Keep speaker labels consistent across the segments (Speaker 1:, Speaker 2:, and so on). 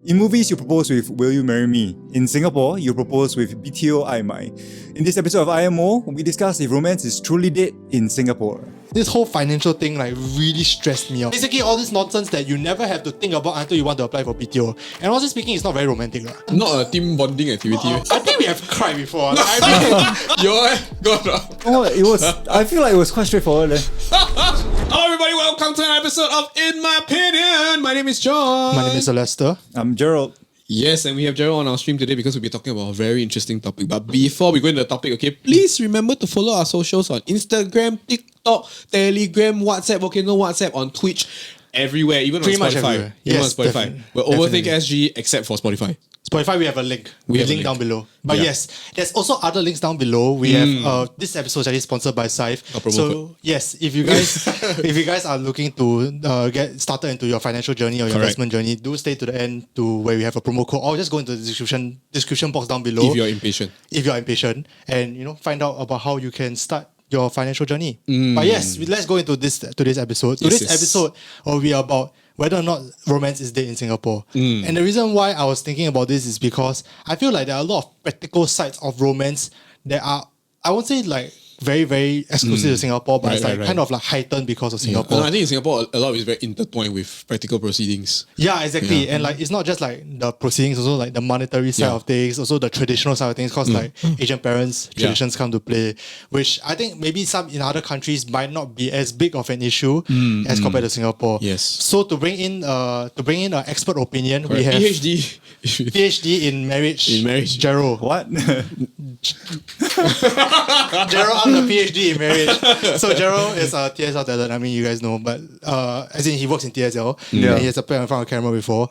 Speaker 1: In movies, you propose with Will You Marry Me? In Singapore, you propose with BTO IMO. In this episode of IMO, we discuss if romance is truly dead in Singapore.
Speaker 2: This whole financial thing really stressed me out. Basically, all this nonsense that you never have to think about until you want to apply for BTO. And honestly speaking, it's not very romantic.
Speaker 3: Not a team bonding activity.
Speaker 2: I think we have cried before.
Speaker 1: I feel like it was quite straightforward.
Speaker 3: Hello everybody, welcome to an episode of In My Opinion. My name is John.
Speaker 2: My name is Lester.
Speaker 1: I'm Jereld.
Speaker 3: Yes, and we have Jereld on our stream today because we'll be talking about a very interesting topic. But before we go into the topic, okay, please remember to follow our socials on Instagram, TikTok, Telegram, WhatsApp, WhatsApp, on Twitch, everywhere, even
Speaker 2: Pretty
Speaker 3: on
Speaker 2: much
Speaker 3: Spotify.
Speaker 2: everywhere.
Speaker 3: Even
Speaker 2: Yes,
Speaker 3: on Spotify.
Speaker 2: definitely.
Speaker 3: We're Overthink SG except for Spotify.
Speaker 2: Spotify, we have a link.
Speaker 3: We have a
Speaker 2: link
Speaker 3: link
Speaker 2: down below. But
Speaker 3: Yeah.
Speaker 2: yes, there's also other links down below. We have this episode is actually sponsored by Scythe.
Speaker 3: A promo
Speaker 2: So
Speaker 3: code.
Speaker 2: yes, if you guys are looking to get started into your financial journey or your
Speaker 3: Correct.
Speaker 2: investment journey, do stay to the end to where we have a promo code, or just go into the description box down below
Speaker 3: If you're impatient.
Speaker 2: and find out about how you can start your financial journey. But yes, let's go into today's episode. Today's
Speaker 3: Yes.
Speaker 2: episode will be about whether or not romance is dead in Singapore. And the reason why I was thinking about this is because I feel like there are a lot of practical sides of romance that are, I won't say very, very exclusive to Singapore, but it's
Speaker 3: Right.
Speaker 2: kind of heightened because of
Speaker 3: Yeah.
Speaker 2: Singapore.
Speaker 3: And I think in Singapore, a lot of it is very intertwined with practical proceedings.
Speaker 2: Yeah, exactly.
Speaker 3: Yeah.
Speaker 2: And it's not just the proceedings, also the monetary side
Speaker 3: Yeah.
Speaker 2: of things, also the traditional side of things, because Asian parents, traditions come to play, which I think maybe some in other countries might not be as big of an issue as compared to Singapore.
Speaker 3: Yes.
Speaker 2: So to bring in an expert opinion, we
Speaker 3: Correct.
Speaker 2: have
Speaker 3: PhD.
Speaker 2: in marriage.
Speaker 3: In marriage.
Speaker 2: Jereld.
Speaker 1: What?
Speaker 2: Jereld, I'm the PhD in marriage. So Jereld is a TSL talent. I mean, you guys know, but as in he works in TSL.
Speaker 1: Yeah.
Speaker 2: And he has appeared in front of camera before.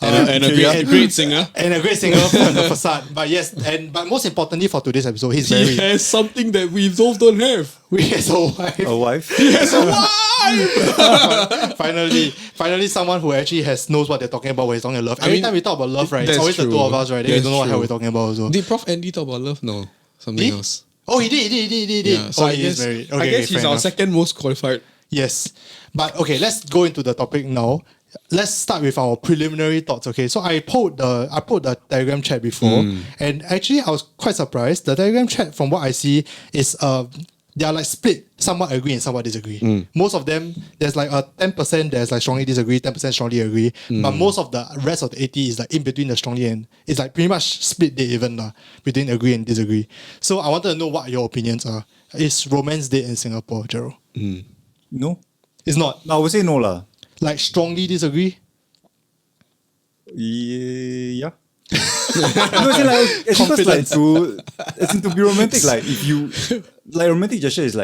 Speaker 3: And a great singer.
Speaker 2: And a great singer from the facade. But yes, but most importantly for today's episode, he's
Speaker 3: He
Speaker 2: very.
Speaker 3: has something that we both don't have.
Speaker 2: He has a wife.
Speaker 1: A wife?
Speaker 3: Yes, why?
Speaker 2: Finally, someone who actually knows what they're talking about when he's talking about love. Every
Speaker 3: mean,
Speaker 2: time we talk about love, right, it's
Speaker 3: that's
Speaker 2: always the
Speaker 3: true.
Speaker 2: two of us, right? Then we
Speaker 3: That's
Speaker 2: don't know what the hell
Speaker 3: true.
Speaker 2: we're talking about also.
Speaker 3: Did Prof. Andy talk about love? No, something
Speaker 2: He?
Speaker 3: else.
Speaker 2: Oh, he did.
Speaker 3: Yeah, so
Speaker 2: Oh,
Speaker 3: I
Speaker 2: he
Speaker 3: guess,
Speaker 2: is married.
Speaker 3: I
Speaker 2: Okay,
Speaker 3: guess he's
Speaker 2: fair
Speaker 3: our
Speaker 2: enough.
Speaker 3: second most qualified.
Speaker 2: Yes. But okay, let's go into the topic now. Let's start with our preliminary thoughts. Okay, so I put the Telegram chat before, and actually I was quite surprised. The Telegram chat, from what I see, is they are split, somewhat agree and somewhat disagree. Most of them, there's a 10% that's strongly disagree, 10% strongly agree, but most of the rest of the 80 is in between the strongly and it's pretty much split dead even between agree and disagree. So I wanted to know what your opinions are. Is romance dead in Singapore, Jereld?
Speaker 1: No.
Speaker 2: It's not.
Speaker 1: I would say no lah.
Speaker 2: Strongly disagree?
Speaker 1: Yeah. No, it's because to be romantic, if you romantic gesture is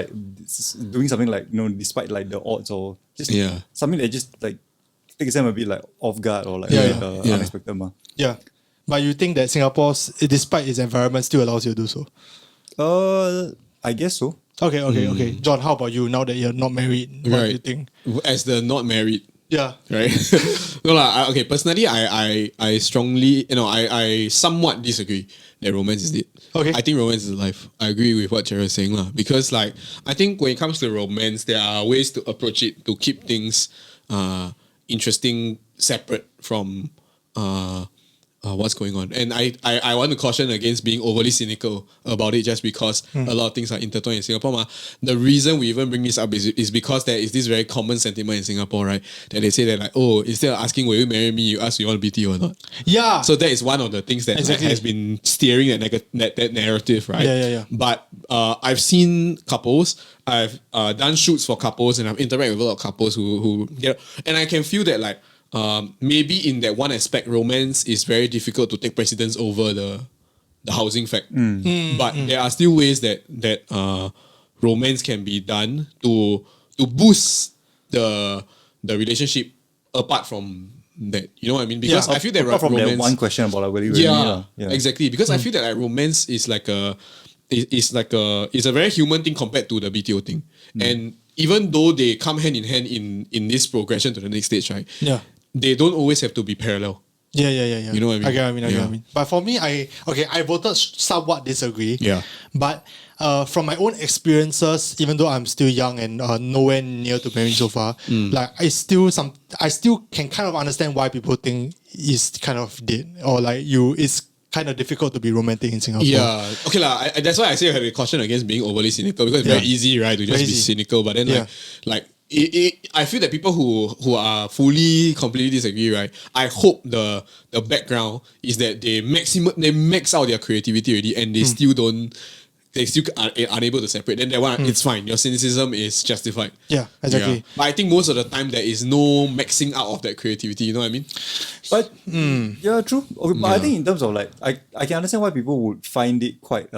Speaker 1: doing something despite the odds or just something that just takes them a bit off guard or unexpected ma.
Speaker 2: Yeah. But you think that Singapore, despite its environment, still allows you to do so?
Speaker 1: I guess so.
Speaker 2: Okay. John, how about you now that you're not married? What do you think?
Speaker 3: As the not married,
Speaker 2: Yeah.
Speaker 3: right? No lah. Okay, personally, I strongly, I somewhat disagree that romance is dead.
Speaker 2: Okay.
Speaker 3: I think romance is alive. I agree with what Jerry is saying lah. Because I think when it comes to romance, there are ways to approach it to keep things interesting, separate from what's going on. And I want to caution against being overly cynical about it just because a lot of things are intertwined in Singapore. The reason we even bring this up is because there is this very common sentiment in Singapore, right? That they say that instead of asking, will you marry me, you ask, you want to BT or not?
Speaker 2: Yeah.
Speaker 3: So that is one of the things that
Speaker 2: Exactly.
Speaker 3: has been steering that narrative, right?
Speaker 2: Yeah.
Speaker 3: But I've seen couples, I've done shoots for couples, and I've interacted with a lot of couples who and I can feel that maybe in that one aspect, romance is very difficult to take precedence over the housing fact. But there are still ways that romance can be done to boost the relationship apart from that. You know what I mean? Because I feel that
Speaker 1: apart from
Speaker 3: romance,
Speaker 1: that one question about whether you really
Speaker 3: exactly. Because I feel that romance is it's a very human thing compared to the BTO thing. And even though they come hand in hand in this progression to the next stage, right?
Speaker 2: Yeah.
Speaker 3: They don't always have to be parallel.
Speaker 2: Yeah.
Speaker 3: You know what I mean?
Speaker 2: I get what I
Speaker 3: Yeah.
Speaker 2: mean. But for me, I voted somewhat disagree.
Speaker 3: Yeah.
Speaker 2: But from my own experiences, even though I'm still young and nowhere near to marriage so far, like I still can kind of understand why people think it's kind of dead or like it's kind of difficult to be romantic in Singapore.
Speaker 3: Yeah, okay lah. That's why I say I have a caution against being overly cynical because it's very easy, right, to just be cynical. But then I feel that people who are completely disagree, right? I hope the background is that they max out their creativity already, and they still are unable to separate. Then that one, it's fine. Your cynicism is justified.
Speaker 2: Yeah, exactly.
Speaker 3: Yeah. But I think most of the time there is no maxing out of that creativity. You know what I mean?
Speaker 1: But yeah, true. Okay, but I think in terms of like, I can understand why people would find it quite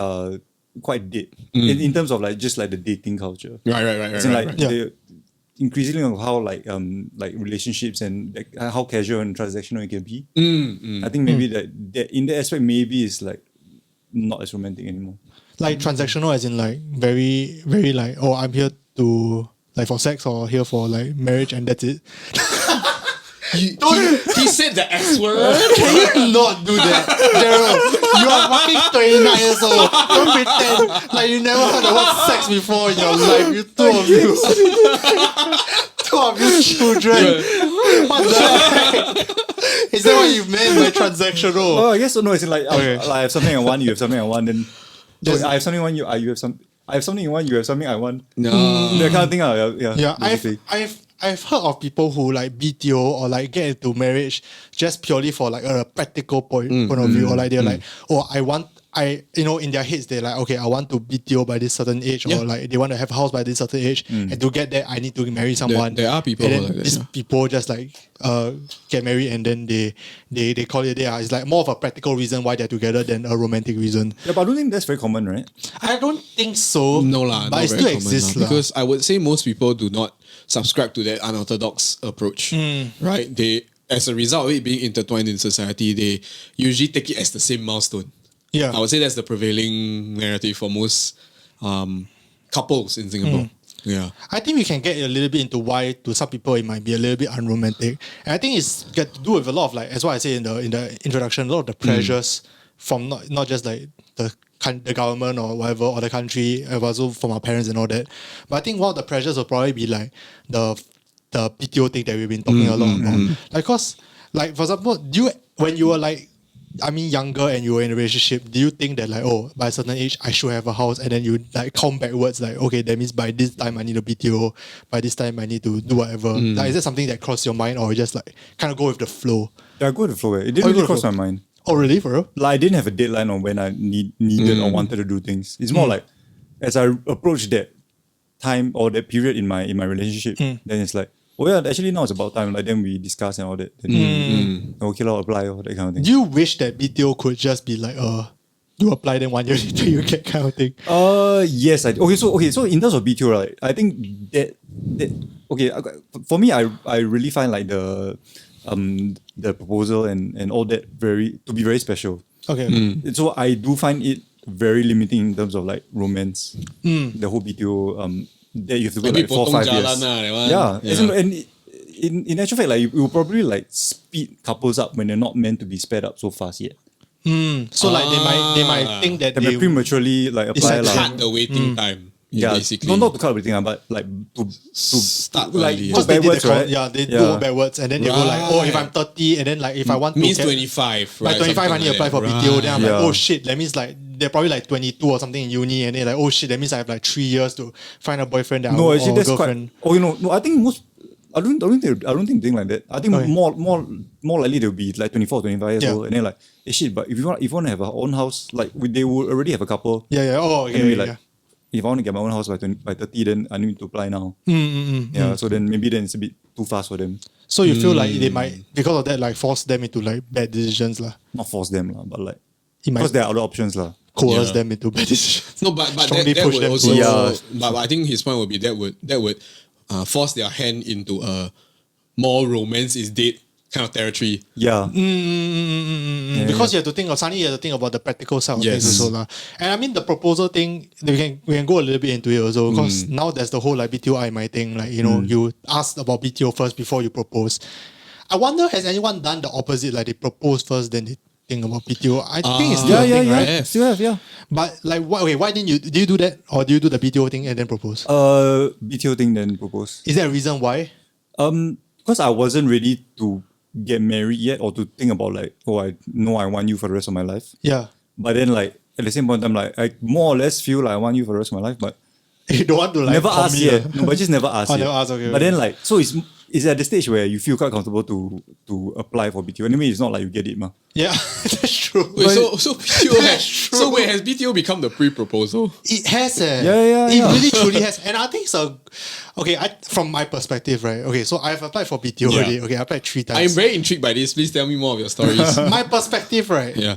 Speaker 1: dead in terms of like just like the dating culture.
Speaker 3: Right.
Speaker 1: As in, like they increasingly of how like relationships and like how casual and transactional it can be. I think maybe that in that aspect maybe it's like not as romantic anymore.
Speaker 2: Like transactional as in like very, very like, oh, I'm here to like for sex or here for like marriage and that's it.
Speaker 3: He said the S word.
Speaker 2: Can you not do that? Jereld, you are fucking 29 years old. Don't pretend like you never heard the word sex before in your life. You two of you children. What the heck? Is that what you meant by transactional?
Speaker 1: Oh, I guess so. No, it's like, I have something I want, you have something I want, then I have something I want, you have some. I have something you want, you have something I want.
Speaker 3: No.
Speaker 1: That kind of thing.
Speaker 2: Yeah, I've heard of people who like BTO or like get into marriage just purely for like a practical point of view, or like they're like, oh, in their heads they're like, okay, I want to BTO by this certain age, or like they want to have a house by this certain age, and to get that I need to marry someone.
Speaker 3: There are people
Speaker 2: and then
Speaker 3: like that,
Speaker 2: these people just like get married and then they call it there. It's like more of a practical reason why they're together than a romantic reason.
Speaker 1: Yeah, but I don't think that's very common, right?
Speaker 2: I don't think so.
Speaker 3: No lah,
Speaker 2: but it still exists
Speaker 3: because I would say most people do not subscribe to that unorthodox approach, right? They, as a result of it being intertwined in society, they usually take it as the same milestone.
Speaker 2: Yeah,
Speaker 3: I would say that's the prevailing narrative for most couples in Singapore. Yeah,
Speaker 2: I think we can get a little bit into why to some people it might be a little bit unromantic, and I think it's got to do with a lot of like, as what I say in the introduction, a lot of the pressures from not just like the government or whatever or the country, but also from our parents and all that. But I think one of the pressures will probably be like the PTO thing that we've been talking a lot about. Like, cause like for example, when you were like, I mean, younger and you were in a relationship, do you think that like, oh, by a certain age I should have a house, and then you like count backwards like, okay, that means by this time I need a BTO, by this time I need to do whatever. Like, is that something that crossed your mind, or just like kind of go with the flow?
Speaker 1: Yeah, go with the flow. It didn't really cross my mind.
Speaker 2: Oh, really? For real?
Speaker 1: Like, I didn't have a deadline on when I needed or wanted to do things. It's more like as I approach that time or that period in my relationship, then it's like, oh yeah, actually now it's about time. Like then we discuss and all that. Then, okay, I'll apply or that kind of thing.
Speaker 2: Do you wish that BTO could just be like, you apply then 1 year later you get kind of thing?
Speaker 1: Yes, so in terms of BTO, right, I think that okay, for me, I really find like the proposal and all that to be very special.
Speaker 2: Okay.
Speaker 1: So I do find it very limiting in terms of like romance. The whole BTO that you have to go like 4 or 5 years. And in actual fact, like it will probably like speed couples up when they're not meant to be sped up so fast yet.
Speaker 2: So like they might think that
Speaker 1: they might prematurely like apply
Speaker 3: like cut the waiting time. Basically,
Speaker 1: not to cut everything, but like to
Speaker 3: start
Speaker 1: like
Speaker 3: early,
Speaker 1: go backwards, right?
Speaker 2: Yeah, they go backwards, and then they go like, oh, if I'm 30, and then like if I want
Speaker 3: means
Speaker 2: to
Speaker 3: 25,
Speaker 2: by
Speaker 3: right?
Speaker 2: 25 I need to apply for BTO. Then I'm like,
Speaker 1: Yeah.
Speaker 2: oh shit, that means like they're probably like 22 or something in uni, and they're like, oh shit, that means I have like 3 years to find a boyfriend
Speaker 1: No, actually
Speaker 2: or
Speaker 1: that's
Speaker 2: girlfriend.
Speaker 1: quite. No, I think most. I don't think they think like that. I think more likely they'll be like 24, 25 years old, and then like, hey, shit. But if you want to have our own house, like they will already have a couple.
Speaker 2: Yeah. Oh, okay.
Speaker 1: And be like, if I want to get my own house by 30, then I need to apply now. So then maybe then it's a bit too fast for them.
Speaker 2: So you feel like they might, because of that, like force them into like bad decisions lah.
Speaker 1: Not force them lah, but like
Speaker 2: It might
Speaker 1: because there are other options lah.
Speaker 2: coerce them into bad decisions.
Speaker 3: No, but
Speaker 2: Strongly
Speaker 3: that
Speaker 2: push
Speaker 3: would
Speaker 2: them
Speaker 3: also.
Speaker 2: towards-
Speaker 3: But I think his point would be that would force their hand into a more romance is dead kind of territory.
Speaker 1: Yeah.
Speaker 2: Because you have to think of suddenly you have to think about the practical side of
Speaker 3: Yes.
Speaker 2: things also lah. And I mean the proposal thing, we can go a little bit into it also, because now there's the whole like BTO IMO thing, like you ask about BTO first before you propose. I wonder, has anyone done the opposite? Like they propose first, then they think about BTO. I think it's still
Speaker 1: Yeah,
Speaker 2: a
Speaker 1: yeah,
Speaker 2: thing,
Speaker 1: yeah.
Speaker 2: right?
Speaker 1: Still have, yeah.
Speaker 2: But like, why didn't you? Did you do that, or do you do the BTO thing and then propose?
Speaker 1: BTO thing then propose.
Speaker 2: Is there a reason why?
Speaker 1: Because I wasn't ready to get married yet or to think about like, oh, I know I want you for the rest of my life.
Speaker 2: Yeah,
Speaker 1: But then like at the same point, I'm like, I more or less feel like I want you for the rest of my life, but
Speaker 2: you don't want to like
Speaker 1: never asked
Speaker 2: commit,
Speaker 1: yet. No, but just never asked
Speaker 2: Oh,
Speaker 1: yet.
Speaker 2: never asked, okay,
Speaker 1: But
Speaker 2: okay.
Speaker 1: then like, so it's at the stage where you feel quite comfortable to apply for BTO. Anyway, it's not like you get it, ma.
Speaker 2: Yeah, that's true.
Speaker 3: Wait, so BTO
Speaker 2: That's
Speaker 3: has,
Speaker 2: true.
Speaker 3: so wait, has BTO become the pre-proposal?
Speaker 2: It has,
Speaker 1: Yeah, yeah,
Speaker 2: It
Speaker 1: yeah.
Speaker 2: really truly has, and I think it's a. Okay, from my perspective, right? Okay, so I've applied for BTO
Speaker 3: Yeah.
Speaker 2: already. Okay, I applied 3 times.
Speaker 3: I'm very intrigued by this. Please tell me more of your stories.
Speaker 2: My perspective, right?
Speaker 3: Yeah.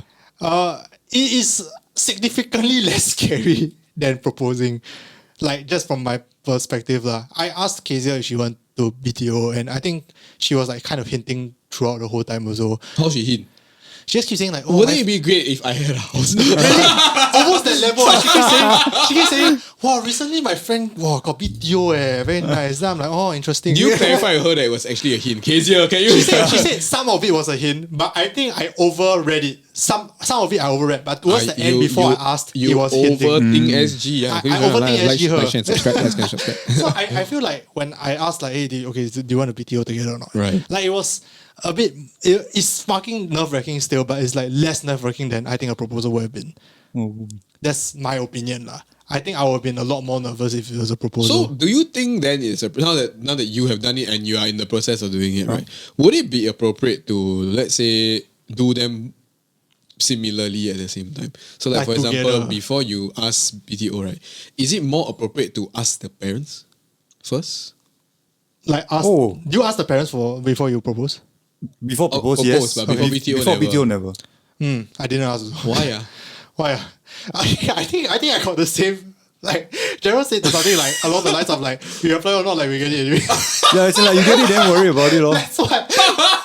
Speaker 2: It is significantly less scary than proposing. Like just from my perspective, lah. I asked Kezia if she want to BTO, and I think she was like kind of hinting throughout the whole time also.
Speaker 3: How she hint?
Speaker 2: She just keeps saying like, "Oh,
Speaker 3: Wouldn't it be great if I had a house?
Speaker 2: almost that level." She keeps saying, "Wow, recently my friend got BTO, very nice." Then I'm like, "Oh, interesting."
Speaker 3: Do you clarify with her that it was actually a hint? Kezia, can you?
Speaker 2: She said some of it was a hint, but I think I overread it. Some of it I overread, but towards the end, before I asked,
Speaker 3: you
Speaker 2: it was hinting.
Speaker 3: overthink SG. Yeah.
Speaker 2: I overthink SG her.
Speaker 4: Like, share, subscribe, like, and subscribe.
Speaker 2: So I feel like when I asked like, hey, do you want to BTO together or not?
Speaker 3: Right.
Speaker 2: Like it was a bit, it's fucking nerve-wracking still, but it's like less nerve-wracking than I think a proposal would have been. That's my opinion lah. I think I would have been a lot more nervous if it was a proposal.
Speaker 3: So, do you think then it's now that you have done it and you are in the process of doing it, right? Would it be appropriate to, let's say, do them similarly at the same time? So, like for example,
Speaker 2: together.
Speaker 3: before you ask BTO, right? Is it more appropriate to ask the parents first?
Speaker 2: Like ask,
Speaker 1: Oh.
Speaker 2: do you ask the parents before you propose?
Speaker 1: Before propose,
Speaker 3: propose,
Speaker 1: yes.
Speaker 3: but before BTO
Speaker 1: before
Speaker 3: never.
Speaker 1: BTO never.
Speaker 2: I didn't ask.
Speaker 3: Why? Ah?
Speaker 2: Why? I think I got the same. Like Jereld said something like along the lines of like, we apply or not, like we get it anyway.
Speaker 1: Yeah, it's like you get it, then worry about it, lor.
Speaker 2: That's why,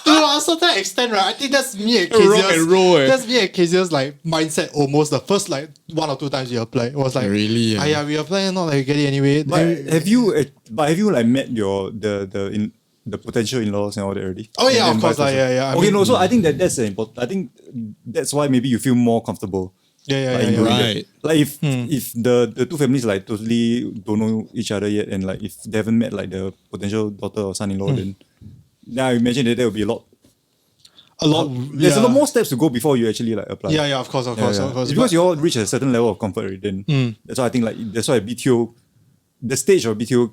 Speaker 2: to a certain extent, right? I think that's me and
Speaker 3: Rock
Speaker 2: Kezia's.
Speaker 3: and roll, eh.
Speaker 2: That's me and Kezia's like mindset. Almost the first like 1 or 2 times we apply, it was like,
Speaker 3: Really,
Speaker 2: yeah, we apply, not like we get it anyway.
Speaker 1: But
Speaker 2: Then-
Speaker 1: have you like met the potential in-laws and all that already?
Speaker 2: Oh, yeah,
Speaker 1: And
Speaker 2: of course,
Speaker 1: vice versa?
Speaker 2: yeah. I
Speaker 1: Okay,
Speaker 2: mean-
Speaker 1: no, so I think that's important. I think that's why maybe you feel more comfortable.
Speaker 2: yeah.
Speaker 1: Like, you know,
Speaker 3: Right.
Speaker 1: Like if the two families like totally don't know each other yet, and like if they haven't met like the potential daughter or son-in-law, then I imagine that there will be a lot.
Speaker 2: A lot.
Speaker 1: There's a lot more steps to go before you actually like apply.
Speaker 2: Yeah, of course.
Speaker 1: It's because you all reach a certain level of comfort already. Then that's why I think like that's why BTO, the stage of BTO,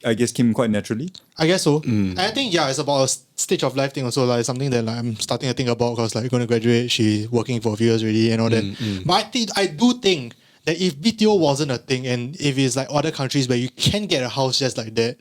Speaker 1: I guess came quite naturally.
Speaker 2: I guess so. And I think it's about a stage of life thing also, like something that like, I'm starting to think about because like going to graduate, she's working for a few years already and all that. But I do think that if BTO wasn't a thing and if it's like other countries where you can get a house just like that,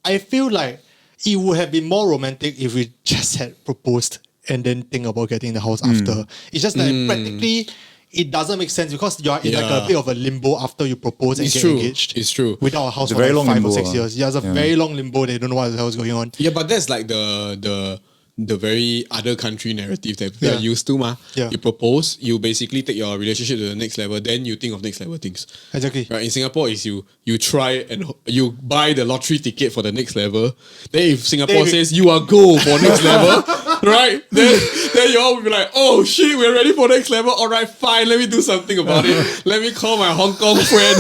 Speaker 2: I feel like it would have been more romantic if we just had proposed and then think about getting the house after. It's just that practically it doesn't make sense because you're in like a
Speaker 3: Yeah.
Speaker 2: bit of a limbo after you propose and
Speaker 3: It's
Speaker 2: get
Speaker 3: true.
Speaker 2: engaged.
Speaker 3: It's true.
Speaker 2: Without a house
Speaker 1: It's a
Speaker 2: for
Speaker 1: very
Speaker 2: like
Speaker 1: long
Speaker 2: 5 or
Speaker 1: limbo,
Speaker 2: 6 years. Yeah, it's a very long limbo. They don't know what the hell is going on.
Speaker 3: Yeah, but that's like the very other country narrative that we are used to, ma.
Speaker 2: Yeah.
Speaker 3: You propose, you basically take your relationship to the next level, then you think of next level things.
Speaker 2: Exactly.
Speaker 3: Right? In Singapore, is you try and you buy the lottery ticket for the next level. Then if Singapore says you are go for next level, right? Then you all will be like, oh shit, we're ready for next level. All right, fine. Let me do something about it. Let me call my Hong Kong friend.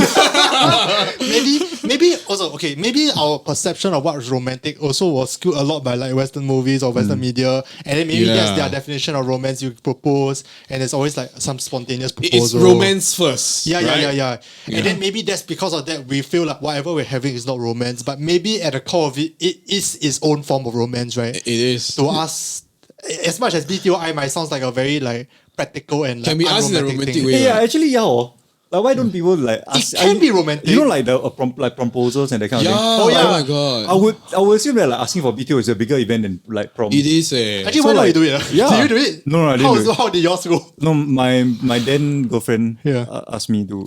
Speaker 2: maybe also okay. Maybe our perception of what's romantic also was skewed a lot by like Western movies or Western media, and then maybe that's their definition of romance. You propose, and it's always like some spontaneous proposal.
Speaker 3: It's romance first.
Speaker 2: Yeah.
Speaker 3: right?
Speaker 2: And then maybe that's because of that we feel like whatever we're having is not romance, but maybe at the core of it, it is its own form of romance, right?
Speaker 3: It is.
Speaker 2: To us, as much as BTOI might sounds like a very like practical and like
Speaker 3: Can be asked in a
Speaker 2: unromantic
Speaker 3: romantic
Speaker 2: thing.
Speaker 3: way.
Speaker 1: Yeah, actually, Like, why don't people like ask?
Speaker 2: can be romantic.
Speaker 1: You know, like the like proposals and that kind of thing.
Speaker 3: Oh
Speaker 2: yeah.
Speaker 3: my god.
Speaker 1: I would assume that like asking for BTO is a bigger event than like prom.
Speaker 3: It is eh.
Speaker 2: Actually,
Speaker 1: So,
Speaker 2: why not
Speaker 1: like,
Speaker 2: you do it?
Speaker 1: yeah.
Speaker 2: Did you do it?
Speaker 1: No, I didn't do it.
Speaker 2: How did yours go?
Speaker 1: No, my then girlfriend
Speaker 2: Yeah.
Speaker 1: asked me to.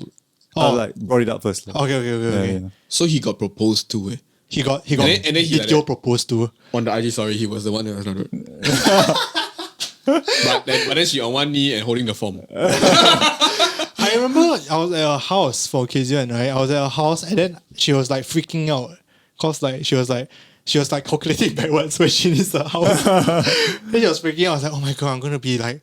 Speaker 2: Oh.
Speaker 1: Like brought it up first. Like.
Speaker 2: Okay.
Speaker 1: Yeah.
Speaker 3: So he got proposed to eh.
Speaker 2: He got
Speaker 3: And then he like
Speaker 2: BTO
Speaker 3: that.
Speaker 2: proposed to.
Speaker 3: On the IG story, he was the one that was not. but then she on one knee and holding the form.
Speaker 2: I remember I was at her house for Kezia and I was at her house and then she was like freaking out. Cause like she was like, she was like calculating backwards when she needs a house. Then she was freaking out. I was like, oh my god, I'm gonna be like,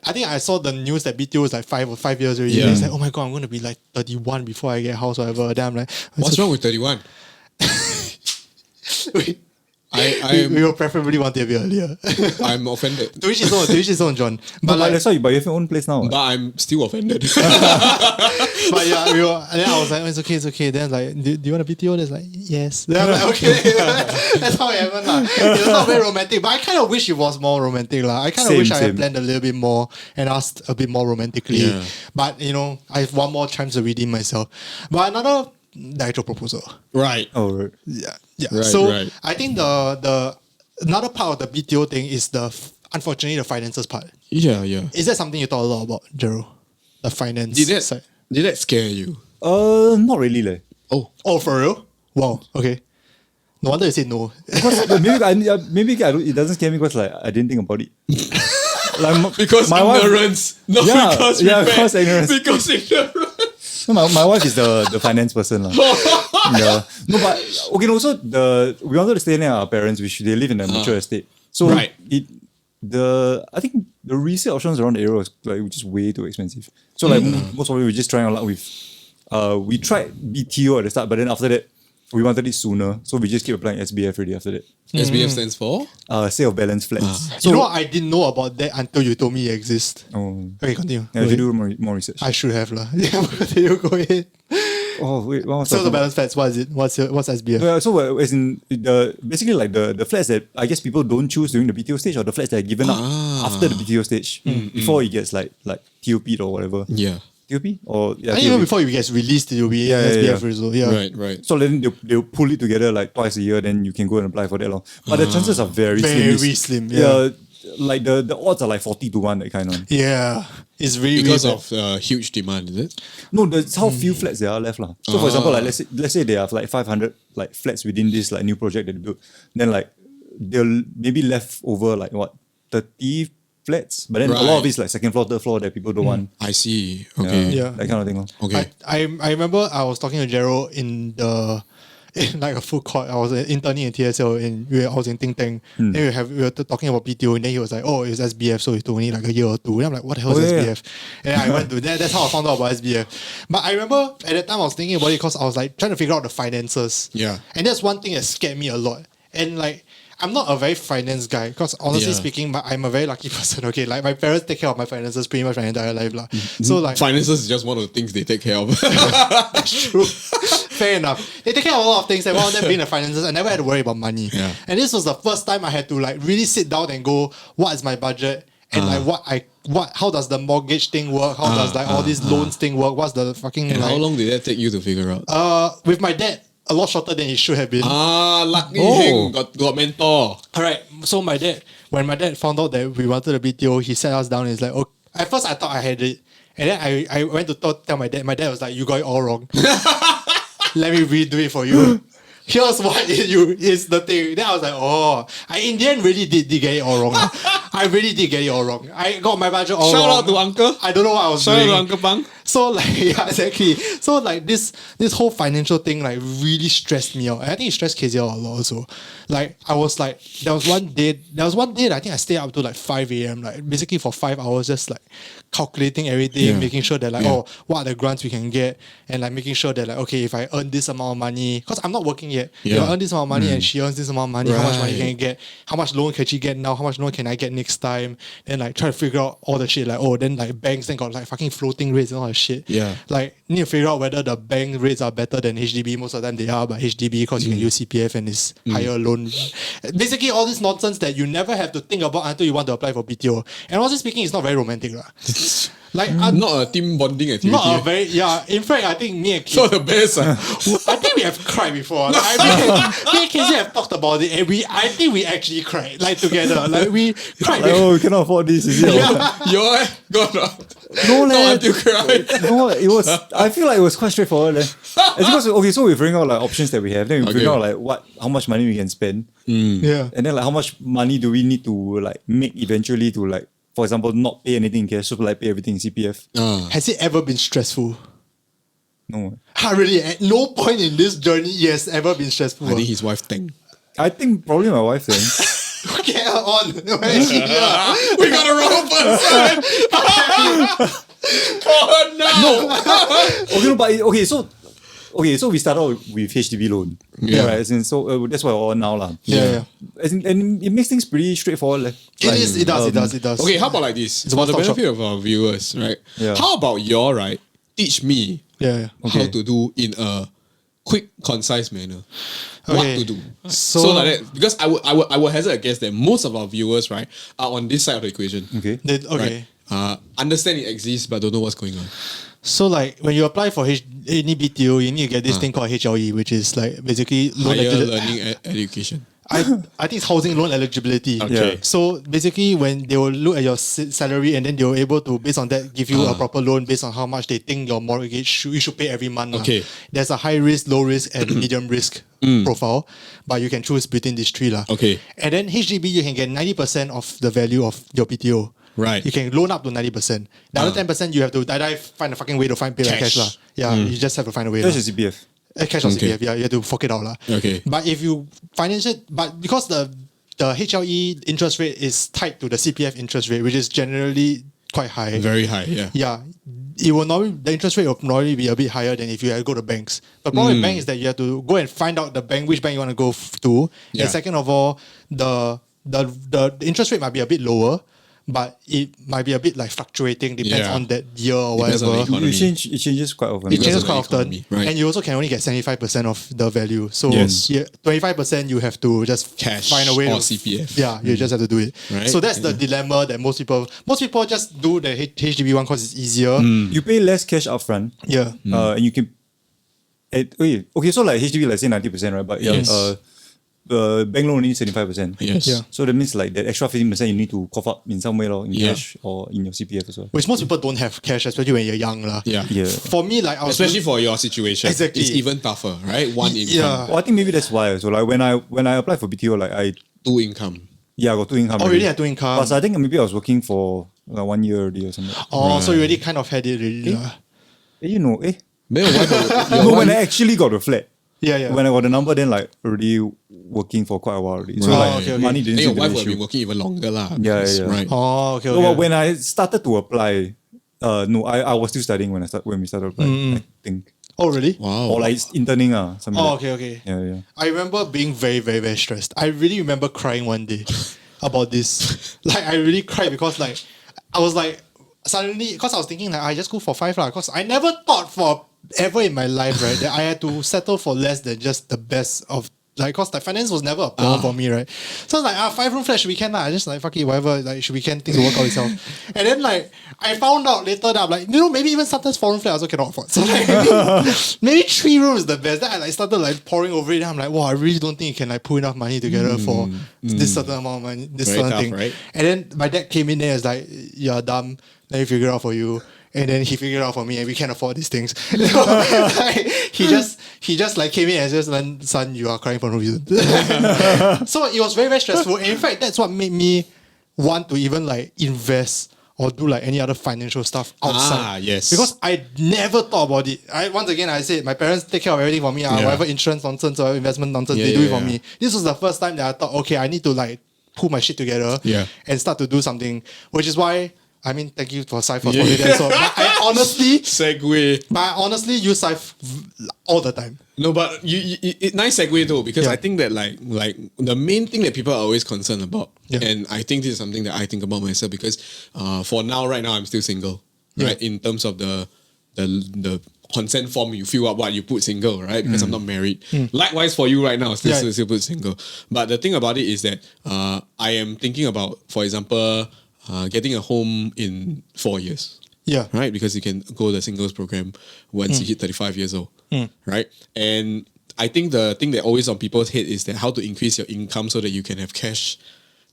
Speaker 2: I think I saw the news that BTO was like 5 years already.
Speaker 3: Yeah.
Speaker 2: It's like, oh my god, I'm gonna be like 31 before I get a house, whatever. Then I'm like,
Speaker 3: What's wrong with 31?
Speaker 2: we will preferably want it a bit earlier.
Speaker 3: I'm offended.
Speaker 2: To each his own, John.
Speaker 1: But like, that's why you buy your own place now.
Speaker 3: But I'm still offended.
Speaker 2: But yeah, and then I was like, oh, it's okay. Then like, do you want a BTO? There's like, yes. Then I'm like, okay. That's how it happened. It was not very romantic, but I kind of wish it was more romantic. I kind of wish I had planned a little bit more and asked a bit more romantically. Yeah. But I have one more chance to redeem myself. But another the actual proposal.
Speaker 3: Right.
Speaker 1: Oh, right.
Speaker 2: Yeah.
Speaker 3: Right,
Speaker 2: so
Speaker 3: right.
Speaker 2: I think the another part of the BTO thing is unfortunately the finances part.
Speaker 3: Yeah.
Speaker 2: Is that something you thought a lot about, Jereld? The finance side.
Speaker 3: Did that scare you?
Speaker 1: Not really, like.
Speaker 2: Oh, for real? Wow. Okay. No wonder you said no.
Speaker 1: Because maybe it doesn't scare me because like I didn't think about it.
Speaker 3: Because
Speaker 1: my
Speaker 3: ignorance.
Speaker 1: Wife, because ignorance.
Speaker 3: Because ignorance.
Speaker 1: No, my wife is the finance person. Yeah. No, but okay, also we wanted to stay near our parents, which they live in a mature estate. So
Speaker 3: right.
Speaker 1: I think the resale options around the area was like just way too expensive. So like most of it we just trying out with we tried BTO at the start, but then after that we wanted it sooner. So we just keep applying SBF already after that.
Speaker 3: SBF stands for?
Speaker 1: Sale of balance flats.
Speaker 2: So, you know what? I didn't know about that until you told me it exists.
Speaker 1: Oh.
Speaker 2: Okay, continue.
Speaker 1: Yeah, if you do more research.
Speaker 2: I should have lah. Yeah, you go ahead.
Speaker 1: Oh wait, what was
Speaker 2: Sale of balance flats, what is it? What's SBF?
Speaker 1: So as in basically like the flats that I guess people don't choose during the BTO stage, or the flats that are given up after the BTO stage before it gets like TOP or whatever.
Speaker 3: Yeah.
Speaker 1: TOP? Or
Speaker 2: I think even before it gets released, it will be SBF result. Yeah.
Speaker 3: Right.
Speaker 1: So then they'll pull it together like twice a year, then you can go and apply for that long. But the chances are very
Speaker 2: slim. Yeah.
Speaker 1: Like the odds are like 40-1, that kind of.
Speaker 2: Yeah. It's really
Speaker 3: because
Speaker 2: really
Speaker 3: of huge demand, is it?
Speaker 1: No, that's how few flats there are left. So for example, like let's say they have like 500 like flats within this like new project that they built. Then like they'll maybe left over like what 30 flats, but then a lot of it's like second floor, third floor that people don't want.
Speaker 3: I see. Okay.
Speaker 2: Yeah.
Speaker 1: That kind of thing.
Speaker 3: Okay.
Speaker 2: I remember I was talking to Jereld in like a food court. I was interning in TSL and I was in Ting Teng. Then we were talking about BTO, and then he was like, oh, it's SBF, so it's only like a year or two. And I'm like, what the hell is SBF? And I went to that. That's how I found out about SBF. But I remember at that time I was thinking about it because I was like trying to figure out the finances.
Speaker 3: Yeah.
Speaker 2: And that's one thing that scared me a lot. And like, I'm not a very finance guy because honestly speaking, I'm a very lucky person. Okay, like my parents take care of my finances pretty much my entire life, lah. So like
Speaker 3: finances is just one of the things they take care of.
Speaker 2: That's true. Fair enough. They take care of a lot of things, and one of them being the finances. I never had to worry about money.
Speaker 3: Yeah.
Speaker 2: And this was the first time I had to like really sit down and go, what is my budget? And like how does the mortgage thing work? How does like all these loans thing work? What's the fucking
Speaker 3: and how long did that take you to figure out?
Speaker 2: With my dad, a lot shorter than it should have been.
Speaker 3: Lucky him. Got mentor.
Speaker 2: Alright, so when my dad found out that we wanted a BTO, he sat us down and he's like, okay. At first I thought I had it. And then I went to tell my dad. My dad was like, you got it all wrong. Let me redo it for you. Here's what is the thing. Then I was like, oh, I in the end really did get it all wrong. I really did get it all wrong. I got my budget all wrong.
Speaker 3: Shout out to Uncle.
Speaker 2: I don't know what I was doing.
Speaker 3: Shout out to Uncle Pang.
Speaker 2: So like, yeah, exactly. So like this whole financial thing like really stressed me out. And I think it stressed KZ out a lot also. Like I was like, there was one day that I think I stayed up to like 5 a.m. like basically for 5 hours just like calculating everything, making sure that like, what are the grants we can get, and like making sure that like, okay, if I earn this amount of money, because I'm not working yet, if I earn this amount of money and she earns this amount of money, how much money can I get? How much loan can she get now? How much loan can I get next time? Then like try to figure out all the shit like, then like banks then got like fucking floating rates and all that shit.
Speaker 3: Yeah.
Speaker 2: Like need to figure out whether the bank rates are better than HDB. Most of the time they are, but HDB because you can use CPF and it's higher loan. Basically all this nonsense that you never have to think about until you want to apply for BTO. And honestly speaking, it's not very romantic. Like
Speaker 3: not a team bonding activity.
Speaker 2: Not a very in fact I think me and
Speaker 3: It's not the best.
Speaker 2: I think we have cried before. Like, me and Casey have talked about it, and I think we actually cried like together. Like we cried.
Speaker 1: Like, we cannot afford this. Is it?
Speaker 3: You're gone.
Speaker 1: No,
Speaker 3: not until cry.
Speaker 1: No, it was. I feel like it was quite straightforward. It's because so we're figuring out like options that we have. Then we figure out like how much money we can spend.
Speaker 2: Yeah.
Speaker 1: And then like how much money do we need to like make eventually to like, for example, not pay anything in cash, so like pay everything in CPF.
Speaker 2: Has it ever been stressful?
Speaker 1: No.
Speaker 2: Really, at no point in this journey it has ever been stressful.
Speaker 3: I think his wife tanked.
Speaker 1: I think probably my wife then.
Speaker 2: Get her on. Where is she?
Speaker 3: We got a wrong person. Oh no.
Speaker 1: Okay, no, but so we started out with HDB loan.
Speaker 3: Yeah.
Speaker 1: Right. As in, so that's what we're on now, lah.
Speaker 2: Yeah.
Speaker 1: As in, and it makes things pretty straightforward. Like,
Speaker 2: It does.
Speaker 3: Okay, how about like this?
Speaker 2: It's
Speaker 3: For
Speaker 2: one
Speaker 3: the
Speaker 2: stop shop.
Speaker 3: benefit of our viewers, right?
Speaker 1: Yeah.
Speaker 3: How about your right? Teach me
Speaker 2: Yeah.
Speaker 3: how
Speaker 1: Okay.
Speaker 3: to do in a quick, concise manner.
Speaker 2: Okay.
Speaker 3: What to do.
Speaker 2: So-
Speaker 3: like that. Because I would hazard a guess that most of our viewers, right, are on this side of the equation.
Speaker 1: Okay.
Speaker 2: Okay.
Speaker 3: Right? Understand it exists but don't know what's going on.
Speaker 2: So like when you apply for any BTO, you need to get this thing called HLE, which is like basically loan
Speaker 3: Higher
Speaker 2: eligibility.
Speaker 3: learning education.
Speaker 2: I think it's housing loan eligibility.
Speaker 3: Okay.
Speaker 1: Yeah.
Speaker 2: So basically, when they will look at your salary and then they were able to, based on that, give you a proper loan based on how much they think your mortgage you should pay every month. lah.
Speaker 3: Okay.
Speaker 2: There's a high risk, low risk, and medium risk profile, but you can choose between these three. lah.
Speaker 3: Okay.
Speaker 2: And then HDB, you can get 90% of the value of your PTO.
Speaker 3: Right.
Speaker 2: You can loan up to 90%. The other 10% you have to find a fucking way to pay by
Speaker 3: Cash.
Speaker 2: cash. Lah. Yeah, you just have to find a way.
Speaker 1: That's
Speaker 2: lah.
Speaker 1: your CPF.
Speaker 2: Cash or
Speaker 3: Okay.
Speaker 2: CPF, yeah, you have to fork it out. Lah.
Speaker 3: Okay.
Speaker 2: But if you finance it, but because the HLE interest rate is tied to the CPF interest rate, which is generally quite high.
Speaker 3: Very high, yeah.
Speaker 2: Yeah. It will normally, the interest rate will normally be a bit higher than if you had to go to banks. The problem with bank is that you have to go and find out which bank you want to go to.
Speaker 3: Yeah.
Speaker 2: And second of all, the interest rate might be a bit lower, but it might be a bit like fluctuating, depends
Speaker 3: Yeah.
Speaker 2: on that year or
Speaker 3: Depends on the
Speaker 2: whatever.
Speaker 3: economy.
Speaker 1: It changes quite often.
Speaker 2: It changes
Speaker 3: of the
Speaker 2: quite often,
Speaker 3: economy, right.
Speaker 2: and you also can only get 75% of the value. So
Speaker 3: Yes.
Speaker 2: 25% you have to just
Speaker 3: Cash
Speaker 2: find a way
Speaker 3: or
Speaker 2: to
Speaker 3: CPF.
Speaker 2: Yeah, you just have to do it.
Speaker 3: Right.
Speaker 2: So that's the dilemma that most people just do the HDB one because it's easier.
Speaker 1: You pay less cash upfront.
Speaker 2: Yeah,
Speaker 1: And you can. Okay, so like HDB, let's say 90%, right? But
Speaker 3: Yes.
Speaker 1: bank loan only 75%.
Speaker 3: Yes.
Speaker 2: Yeah.
Speaker 1: So that means like that extra 15% you need to cough up in some way, in
Speaker 3: Yeah.
Speaker 1: cash or in your CPF as well.
Speaker 2: which most people don't have cash, especially when you're young, lah.
Speaker 3: Yeah.
Speaker 1: Yeah.
Speaker 2: For me, like I was
Speaker 3: Especially for your situation.
Speaker 2: Exactly.
Speaker 3: It's even tougher, right? One income.
Speaker 2: Yeah.
Speaker 1: Well, I think maybe that's why. So like when I applied for BTO, like I
Speaker 3: Two income.
Speaker 1: I got 2 income.
Speaker 2: already had 2 income.
Speaker 1: Plus I think maybe I was working for like 1 year already or something.
Speaker 2: So you already kind of had it already. lah.
Speaker 1: No, when I actually got the flat.
Speaker 2: Yeah.
Speaker 1: When I got the number, then like already working for quite a while already. So
Speaker 3: Right.
Speaker 1: like
Speaker 2: Okay.
Speaker 1: money
Speaker 3: Then
Speaker 1: didn't
Speaker 3: your
Speaker 1: seem to
Speaker 3: wife
Speaker 1: be
Speaker 3: will
Speaker 1: an
Speaker 3: be
Speaker 1: issue.
Speaker 3: working even longer lah.
Speaker 1: Yeah,
Speaker 3: because-
Speaker 1: yeah.
Speaker 3: Right.
Speaker 2: Oh, okay.
Speaker 1: No, but when I started to apply, I was still studying when we started applying, I think.
Speaker 2: Oh, really?
Speaker 3: Wow.
Speaker 1: Or like interning, something
Speaker 2: Oh,
Speaker 1: like
Speaker 2: okay.
Speaker 1: Yeah.
Speaker 2: I remember being very, very, very stressed. I really remember crying one day about this. Like, I really cried because, like, I was like, suddenly, because I was thinking, like, I just go for 5 lah. Because I never thought for ever in my life, right, that I had to settle for less than just the best of. Like, cause like finance was never a problem for me, right? So I was like, 5-room flat should be can lah. I just like fuck it, whatever. Like should be can, things will work out itself. And then like I found out later that I'm like, maybe even sometimes 4-room flat I also cannot afford. So like maybe 3 rooms is the best. Then I like started like pouring over it. And I'm like, wow, I really don't think you can like pull enough money together for this certain amount of money, this
Speaker 3: Very
Speaker 2: certain
Speaker 3: tough,
Speaker 2: thing.
Speaker 3: right?
Speaker 2: And then my dad came in there and was like, you're dumb. Let me figure it out for you. And then he figured it out for me, and we can't afford these things. Like, he just like came in and just like, son, you are crying for no reason. So it was very, very stressful. And in fact, that's what made me want to even like invest or do like any other financial stuff outside.
Speaker 3: Yes.
Speaker 2: Because I never thought about it. Once again, I said my parents take care of everything for me.
Speaker 3: Yeah.
Speaker 2: Whatever insurance nonsense or investment nonsense,
Speaker 3: Yeah,
Speaker 2: they do it
Speaker 3: yeah,
Speaker 2: for me. This was the first time that I thought, okay, I need to like pull my shit together and start to do something. Which is why, I mean, thank you for Syph for spotting that. So, but I honestly use Syph all the time.
Speaker 3: No, but nice segue though, because I think that like the main thing that people are always concerned about, and I think this is something that I think about myself because for right now I'm still single, right? In terms of the consent form you fill up, what you put single, right? Because I'm not married. Likewise for you right now, still put single. But the thing about it is that I am thinking about, for example, getting a home in 4 years.
Speaker 2: Yeah.
Speaker 3: Right? Because you can go the singles program once you hit 35 years old. Right? And I think the thing that always on people's head is that how to increase your income so that you can have cash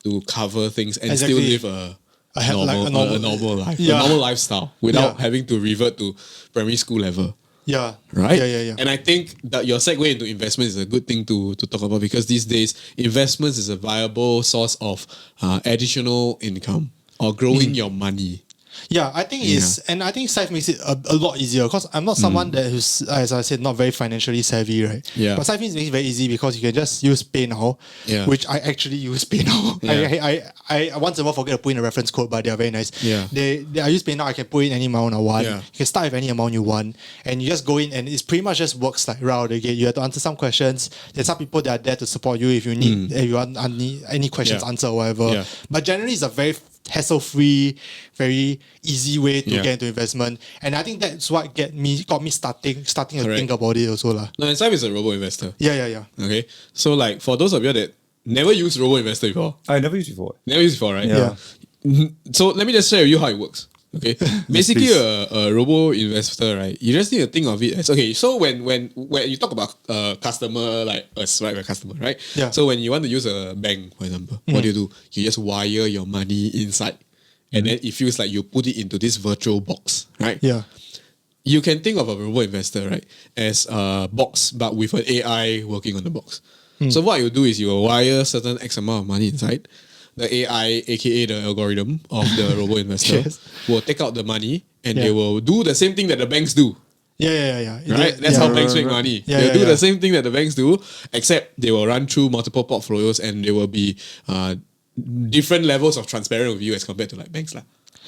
Speaker 3: to cover things and still live a normal life. A normal lifestyle without having to revert to primary school level.
Speaker 2: Yeah.
Speaker 3: Right?
Speaker 2: Yeah.
Speaker 3: And I think that your segue into investments is a good thing to talk about because these days, investments is a viable source of additional income or growing your money.
Speaker 2: Yeah, I think and I think Scythe makes it a lot easier because I'm not someone that who's, as I said, not very financially savvy, right?
Speaker 3: Yeah.
Speaker 2: But Scythe makes it very easy because you can just use Pay Now, which I actually use Pay Now.
Speaker 3: Yeah.
Speaker 2: I once in a while forget to put in a reference code, but they are very nice.
Speaker 3: Yeah.
Speaker 2: I use Pay Now, I can put in any amount I want.
Speaker 3: Yeah.
Speaker 2: You can start with any amount you want, and you just go in, and it's pretty much just works like right out of the gate. You have to answer some questions. There's some people that are there to support you if you need, if you want any questions answered or whatever.
Speaker 3: Yeah.
Speaker 2: But generally, it's a very hassle-free, very easy way to get into investment, and I think that's what got me starting to think about it also lah.
Speaker 3: No, and Scythe is a robo-investor.
Speaker 2: Yeah.
Speaker 3: Okay, so like for those of you that never used robo-investor before,
Speaker 1: I never used before.
Speaker 3: never used before, right?
Speaker 1: Yeah.
Speaker 3: So let me just share with you how it works. Okay, basically a robo investor, right? You just need to think of it as okay. So when you talk about customer like us, right? A customer, right?
Speaker 2: Yeah.
Speaker 3: So when you want to use a bank, for example, what do? You just wire your money inside, and then it feels like you put it into this virtual box, right?
Speaker 2: Yeah.
Speaker 3: You can think of a robo investor, right, as a box, but with an AI working on the box. So what you do is you wire certain X amount of money inside. The AI, aka the algorithm of the robo investor, will take out the money and they will do the same thing that the banks do.
Speaker 2: Yeah.
Speaker 3: Right? That's how banks make money. They'll do the same thing that the banks do, except they will run through multiple portfolios and there will be different levels of transparent with you as compared to like banks lah.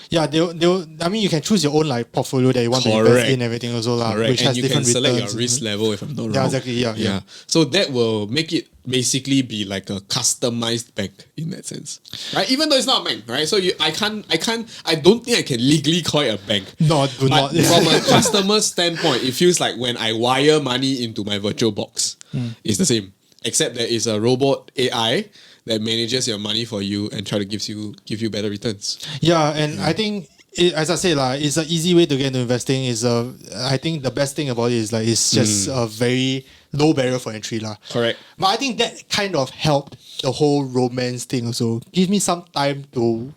Speaker 2: Yeah, they'll. I mean, you can choose your own like portfolio that you want to invest in, everything also lah, which
Speaker 3: and
Speaker 2: has
Speaker 3: you
Speaker 2: different
Speaker 3: can select
Speaker 2: returns.
Speaker 3: your risk level if I'm not wrong.
Speaker 2: Yeah, exactly. Yeah.
Speaker 3: So that will make it basically be like a customized bank in that sense, right? Even though it's not a bank, right? So I don't think I can legally call it a bank.
Speaker 2: No, do
Speaker 3: But
Speaker 2: not.
Speaker 3: from a customer standpoint, it feels like when I wire money into my virtual box, it's the same, except there is a robot AI that manages your money for you and try to give you better returns.
Speaker 2: Yeah, and I think as I say it's an easy way to get into investing. I think the best thing about it is like it's just a very low barrier for entry lah.
Speaker 3: Correct.
Speaker 2: But I think that kind of helped the whole romance thing also. Give me some time to,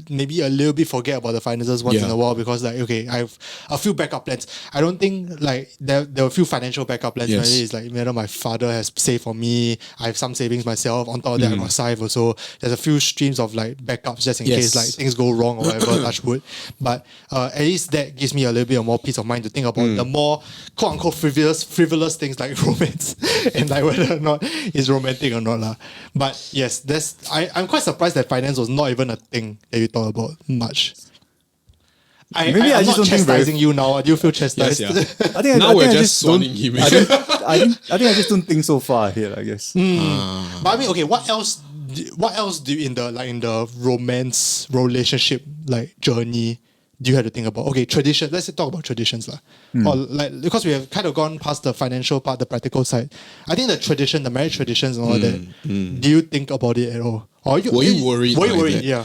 Speaker 2: maybe a little bit forget about the finances once in a while because like, okay, I have a few backup plans. I don't think like there are a few financial backup plans.
Speaker 3: Yes.
Speaker 2: It's like, my father has saved for me. I have some savings myself. On top of that, I got Scythe also. There's a few streams of like backups just in case like things go wrong or whatever, touch wood. But at least that gives me a little bit of more peace of mind to think about the more quote unquote frivolous things like romance and like whether or not it's romantic or not lah. But yes, I'm quite surprised that finance was not even a thing that you thought about much. I'm
Speaker 1: just
Speaker 2: not
Speaker 1: don't think
Speaker 2: chastising you now. Do you feel chastised?
Speaker 3: Yes, yeah.
Speaker 1: I think
Speaker 3: Now we're just swanning him.
Speaker 1: I think I just don't think so far ahead, I guess.
Speaker 2: But I mean, okay, what else do you in the romance relationship like journey do you have to think about? Okay, tradition. Let's talk about traditions lah. Or like because we have kind of gone past the financial part, the practical side. I think the marriage traditions and all that. Do you think about it at all? Or
Speaker 3: Were you worried?
Speaker 2: Were you
Speaker 3: by
Speaker 2: worried?
Speaker 3: that?
Speaker 2: Yeah.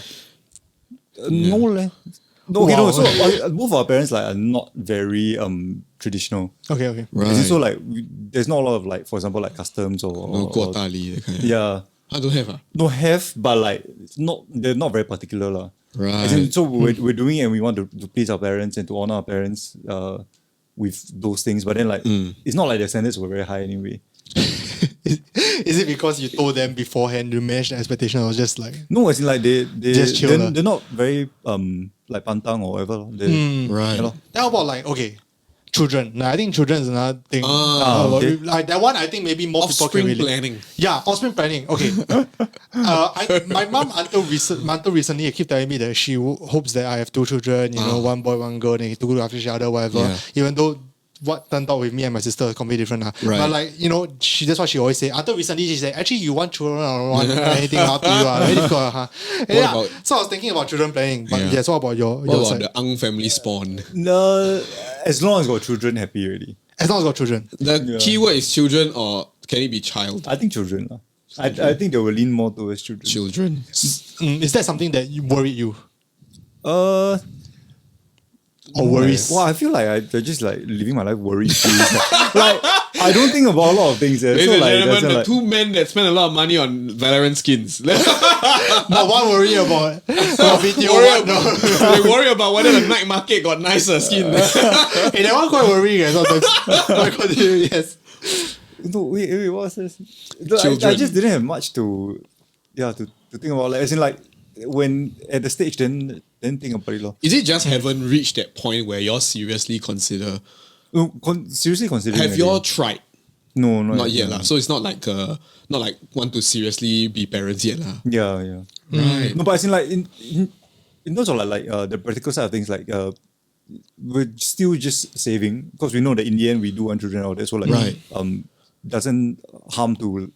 Speaker 1: No leh. No, okay,
Speaker 2: Wow.
Speaker 1: no. So both our parents like are not very traditional.
Speaker 2: Okay.
Speaker 3: Right.
Speaker 1: So like there's not a lot of like, for example, like customs or
Speaker 3: No, quota li, that kind.
Speaker 1: yeah.
Speaker 3: I don't have.
Speaker 1: No have, but like they're not very particular lah.
Speaker 3: Right.
Speaker 1: As in, so we're doing it and we want to please our parents and to honor our parents with those things. But then like it's not like their standards were very high anyway.
Speaker 2: Is it because you told them beforehand you managed the expectation, or just like
Speaker 1: No, as in like
Speaker 2: Just chill lah.
Speaker 1: they're not very like pantang or whatever.
Speaker 3: Right.
Speaker 1: Yeah, lor.
Speaker 2: How about like children? Nah, I think children is another thing.
Speaker 1: okay.
Speaker 2: Like that one, I think maybe more people
Speaker 3: Offspring
Speaker 2: can relate.
Speaker 3: planning.
Speaker 2: Yeah, offspring planning. Okay. My mom until recently keep telling me that she hopes that I have two children. One boy, one girl, and to go after each other, whatever.
Speaker 3: Yeah.
Speaker 2: Even though what turned out with me and my sister is completely different.
Speaker 3: Right.
Speaker 2: But like, that's what she always say. Until recently, she said, actually, you want children or want anything up to you. Very difficult, huh?
Speaker 3: about-
Speaker 2: So I was thinking about children planning. But
Speaker 3: Yeah.
Speaker 2: yes, what about your
Speaker 3: What about
Speaker 2: side?
Speaker 3: the Ang family spawn?
Speaker 1: No, as long as got children, happy already.
Speaker 2: As long as got children.
Speaker 3: The keyword is children, or can it be child?
Speaker 1: I think children lah. I think they will lean more towards children.
Speaker 3: Children.
Speaker 2: Is that something that worried you? Or
Speaker 1: No,
Speaker 2: worries?
Speaker 1: Well, I feel like I'm just like living my life worried free. Like I don't think about a lot of things.
Speaker 3: Ladies
Speaker 1: So
Speaker 3: and
Speaker 1: like,
Speaker 3: gentlemen,
Speaker 1: that's
Speaker 3: the
Speaker 1: like,
Speaker 3: two men that spend a lot of money on Valorant skins.
Speaker 2: But one worry about video.
Speaker 3: They worry about whether the night market got nicer skin.
Speaker 2: Hey, that one quite worrying sometimes. But continue, yes.
Speaker 1: no, wait, what was this? No, I
Speaker 3: Children.
Speaker 1: just didn't have much to think about. Like, as in like when at the stage, then think about it.
Speaker 3: Is it just haven't reached that point where you're seriously consider?
Speaker 1: No, seriously considering.
Speaker 3: Have you all tried?
Speaker 1: No,
Speaker 3: Not yet lah. So it's not like want to seriously be parents yet lah.
Speaker 1: Yeah.
Speaker 3: Right.
Speaker 1: No, but as in like in terms of like the practical side of things, like we're still just saving because we know that in the end we do want children out there. So like
Speaker 3: Right.
Speaker 1: doesn't harm to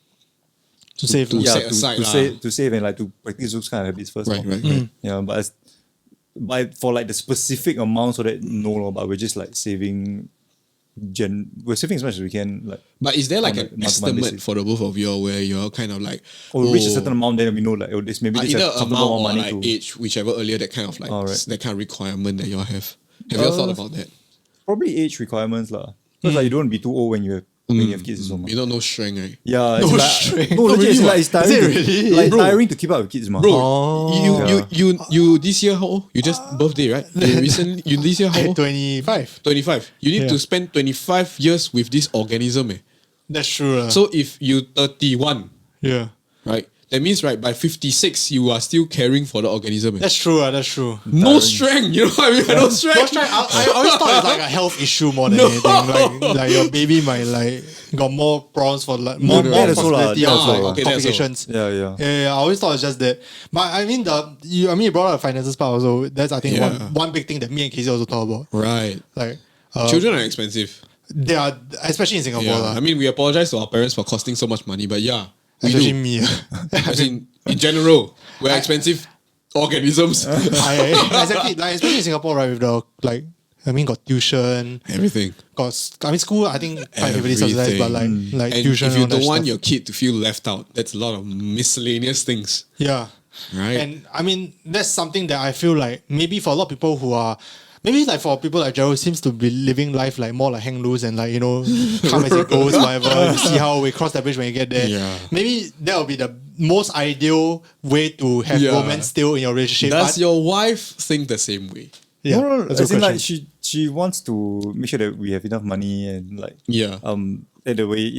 Speaker 2: save.
Speaker 3: to
Speaker 1: yeah
Speaker 3: set aside
Speaker 1: to save and like to practice those kind of habits first.
Speaker 3: Right,
Speaker 1: lor.
Speaker 3: right.
Speaker 1: Yeah, but for like the specific amount, so that no, but we're just like saving. We're saving as much as we can. Like,
Speaker 3: But is there like
Speaker 1: on
Speaker 3: an
Speaker 1: a month-to-month
Speaker 3: estimate
Speaker 1: basis.
Speaker 3: for the both of you where you're kind of like
Speaker 1: or reach a certain amount, then we know like this maybe this
Speaker 3: either
Speaker 1: is comfortable
Speaker 3: amount
Speaker 1: amount
Speaker 3: or
Speaker 1: money
Speaker 3: like
Speaker 1: to
Speaker 3: age, whichever earlier that kind of like
Speaker 1: Alright.
Speaker 3: that kind of requirement that you all have. Have you all thought about that?
Speaker 1: probably age requirements lah. Because like you don't want to be too old when you have kids so much.
Speaker 3: You don't know strength, right?
Speaker 1: Yeah,
Speaker 2: No
Speaker 1: it's like,
Speaker 2: strength.
Speaker 1: no, legit, it's like it's tiring.
Speaker 2: Is it
Speaker 1: to-
Speaker 2: really?
Speaker 1: Like
Speaker 3: Bro.
Speaker 1: tiring to keep up with kids, man.
Speaker 3: Bro, you this year how old? You just birthday, right? You this year how old?
Speaker 2: 25.
Speaker 3: 25. You need
Speaker 2: Yeah.
Speaker 3: to spend 25 years with this organism.
Speaker 2: That's true.
Speaker 3: So if you 31,
Speaker 2: yeah.
Speaker 3: right? That means right by 56 you are still caring for the organism.
Speaker 2: That's true. That's true.
Speaker 3: No strength, you know what I mean? No strength.
Speaker 2: Don't try, I always thought it's like a health issue more than
Speaker 3: No.
Speaker 2: anything. Like your baby might like got more problems for like more
Speaker 1: that's all lah,
Speaker 2: possibility
Speaker 1: that's
Speaker 2: of
Speaker 1: all
Speaker 2: like
Speaker 1: lah.
Speaker 3: Okay, that's all.
Speaker 2: complications.
Speaker 1: Yeah.
Speaker 2: Yeah, I always thought it's just that. But I mean you brought up the finances part also. That's I think
Speaker 3: Yeah.
Speaker 2: one big thing that me and Casey also talk about.
Speaker 3: Right.
Speaker 2: Like
Speaker 3: Children are expensive.
Speaker 2: they are especially in Singapore.
Speaker 3: Yeah.
Speaker 2: lah.
Speaker 3: I mean, we apologize to our parents for costing so much money, but yeah, we
Speaker 2: especially
Speaker 3: do.
Speaker 2: me.
Speaker 3: As in general, we're expensive organisms.
Speaker 2: Exactly. Like especially in Singapore, right? With the like got tuition,
Speaker 3: Everything.
Speaker 2: school I think quite heavily subsidized, but like
Speaker 3: And
Speaker 2: tuition.
Speaker 3: if you
Speaker 2: all that
Speaker 3: don't want
Speaker 2: stuff.
Speaker 3: your kid to feel left out, that's a lot of miscellaneous things.
Speaker 2: Yeah.
Speaker 3: Right.
Speaker 2: And I mean, that's something that I feel like maybe for a lot of people who are, maybe like for people like Jereld seems to be living life like more like hang loose and like, come as it goes, whatever. You see how we cross that bridge when you get there.
Speaker 3: Yeah.
Speaker 2: Maybe that will be the most ideal way to have
Speaker 3: Yeah.
Speaker 2: romance still in your relationship.
Speaker 3: Does
Speaker 2: But-
Speaker 3: your wife think the same way?
Speaker 2: yeah,
Speaker 1: No,
Speaker 2: that's a
Speaker 1: as in
Speaker 2: good
Speaker 1: like
Speaker 2: question.
Speaker 1: she wants to make sure that we have enough money and like
Speaker 3: Yeah.
Speaker 1: that the way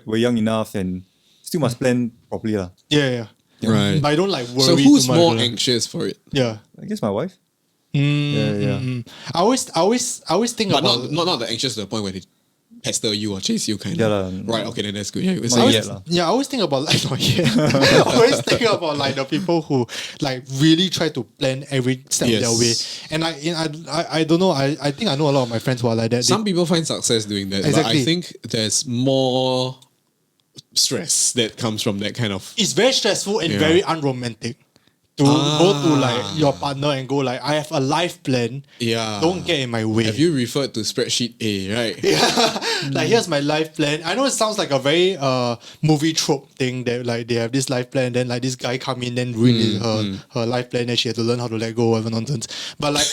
Speaker 1: we're young enough and still must plan properly lah.
Speaker 2: Yeah.
Speaker 3: Right.
Speaker 2: But I don't like worry
Speaker 3: So who's
Speaker 2: too much.
Speaker 3: more
Speaker 2: lah.
Speaker 3: anxious for it?
Speaker 2: Yeah.
Speaker 1: I guess my wife.
Speaker 2: Yeah. I always think
Speaker 3: But
Speaker 2: about
Speaker 3: not the anxious to the point where they pester you or chase you kind
Speaker 1: Yeah
Speaker 3: of.
Speaker 1: lah.
Speaker 3: Right, okay, then that's good. Yeah, you were
Speaker 1: Not
Speaker 3: saying
Speaker 1: yet
Speaker 3: yes.
Speaker 1: lah.
Speaker 2: Yeah, I always think about like not yet. I always think about like the people who like really try to plan every step of
Speaker 3: Yes.
Speaker 2: their way. And I don't know. I think I know a lot of my friends who are like that.
Speaker 3: Some people find success doing that, but
Speaker 2: Exactly.
Speaker 3: I think there's more stress that comes from that kind of.
Speaker 2: It's very stressful and
Speaker 3: Yeah.
Speaker 2: very unromantic to go to like your partner and go like, I have a life plan.
Speaker 3: Yeah.
Speaker 2: Don't get in my way.
Speaker 3: Have you referred to spreadsheet A, right?
Speaker 2: Like here's my life plan. I know it sounds like a very movie trope thing that like they have this life plan, then like this guy come in then ruin her life plan, and she had to learn how to let go, whatever nonsense. But like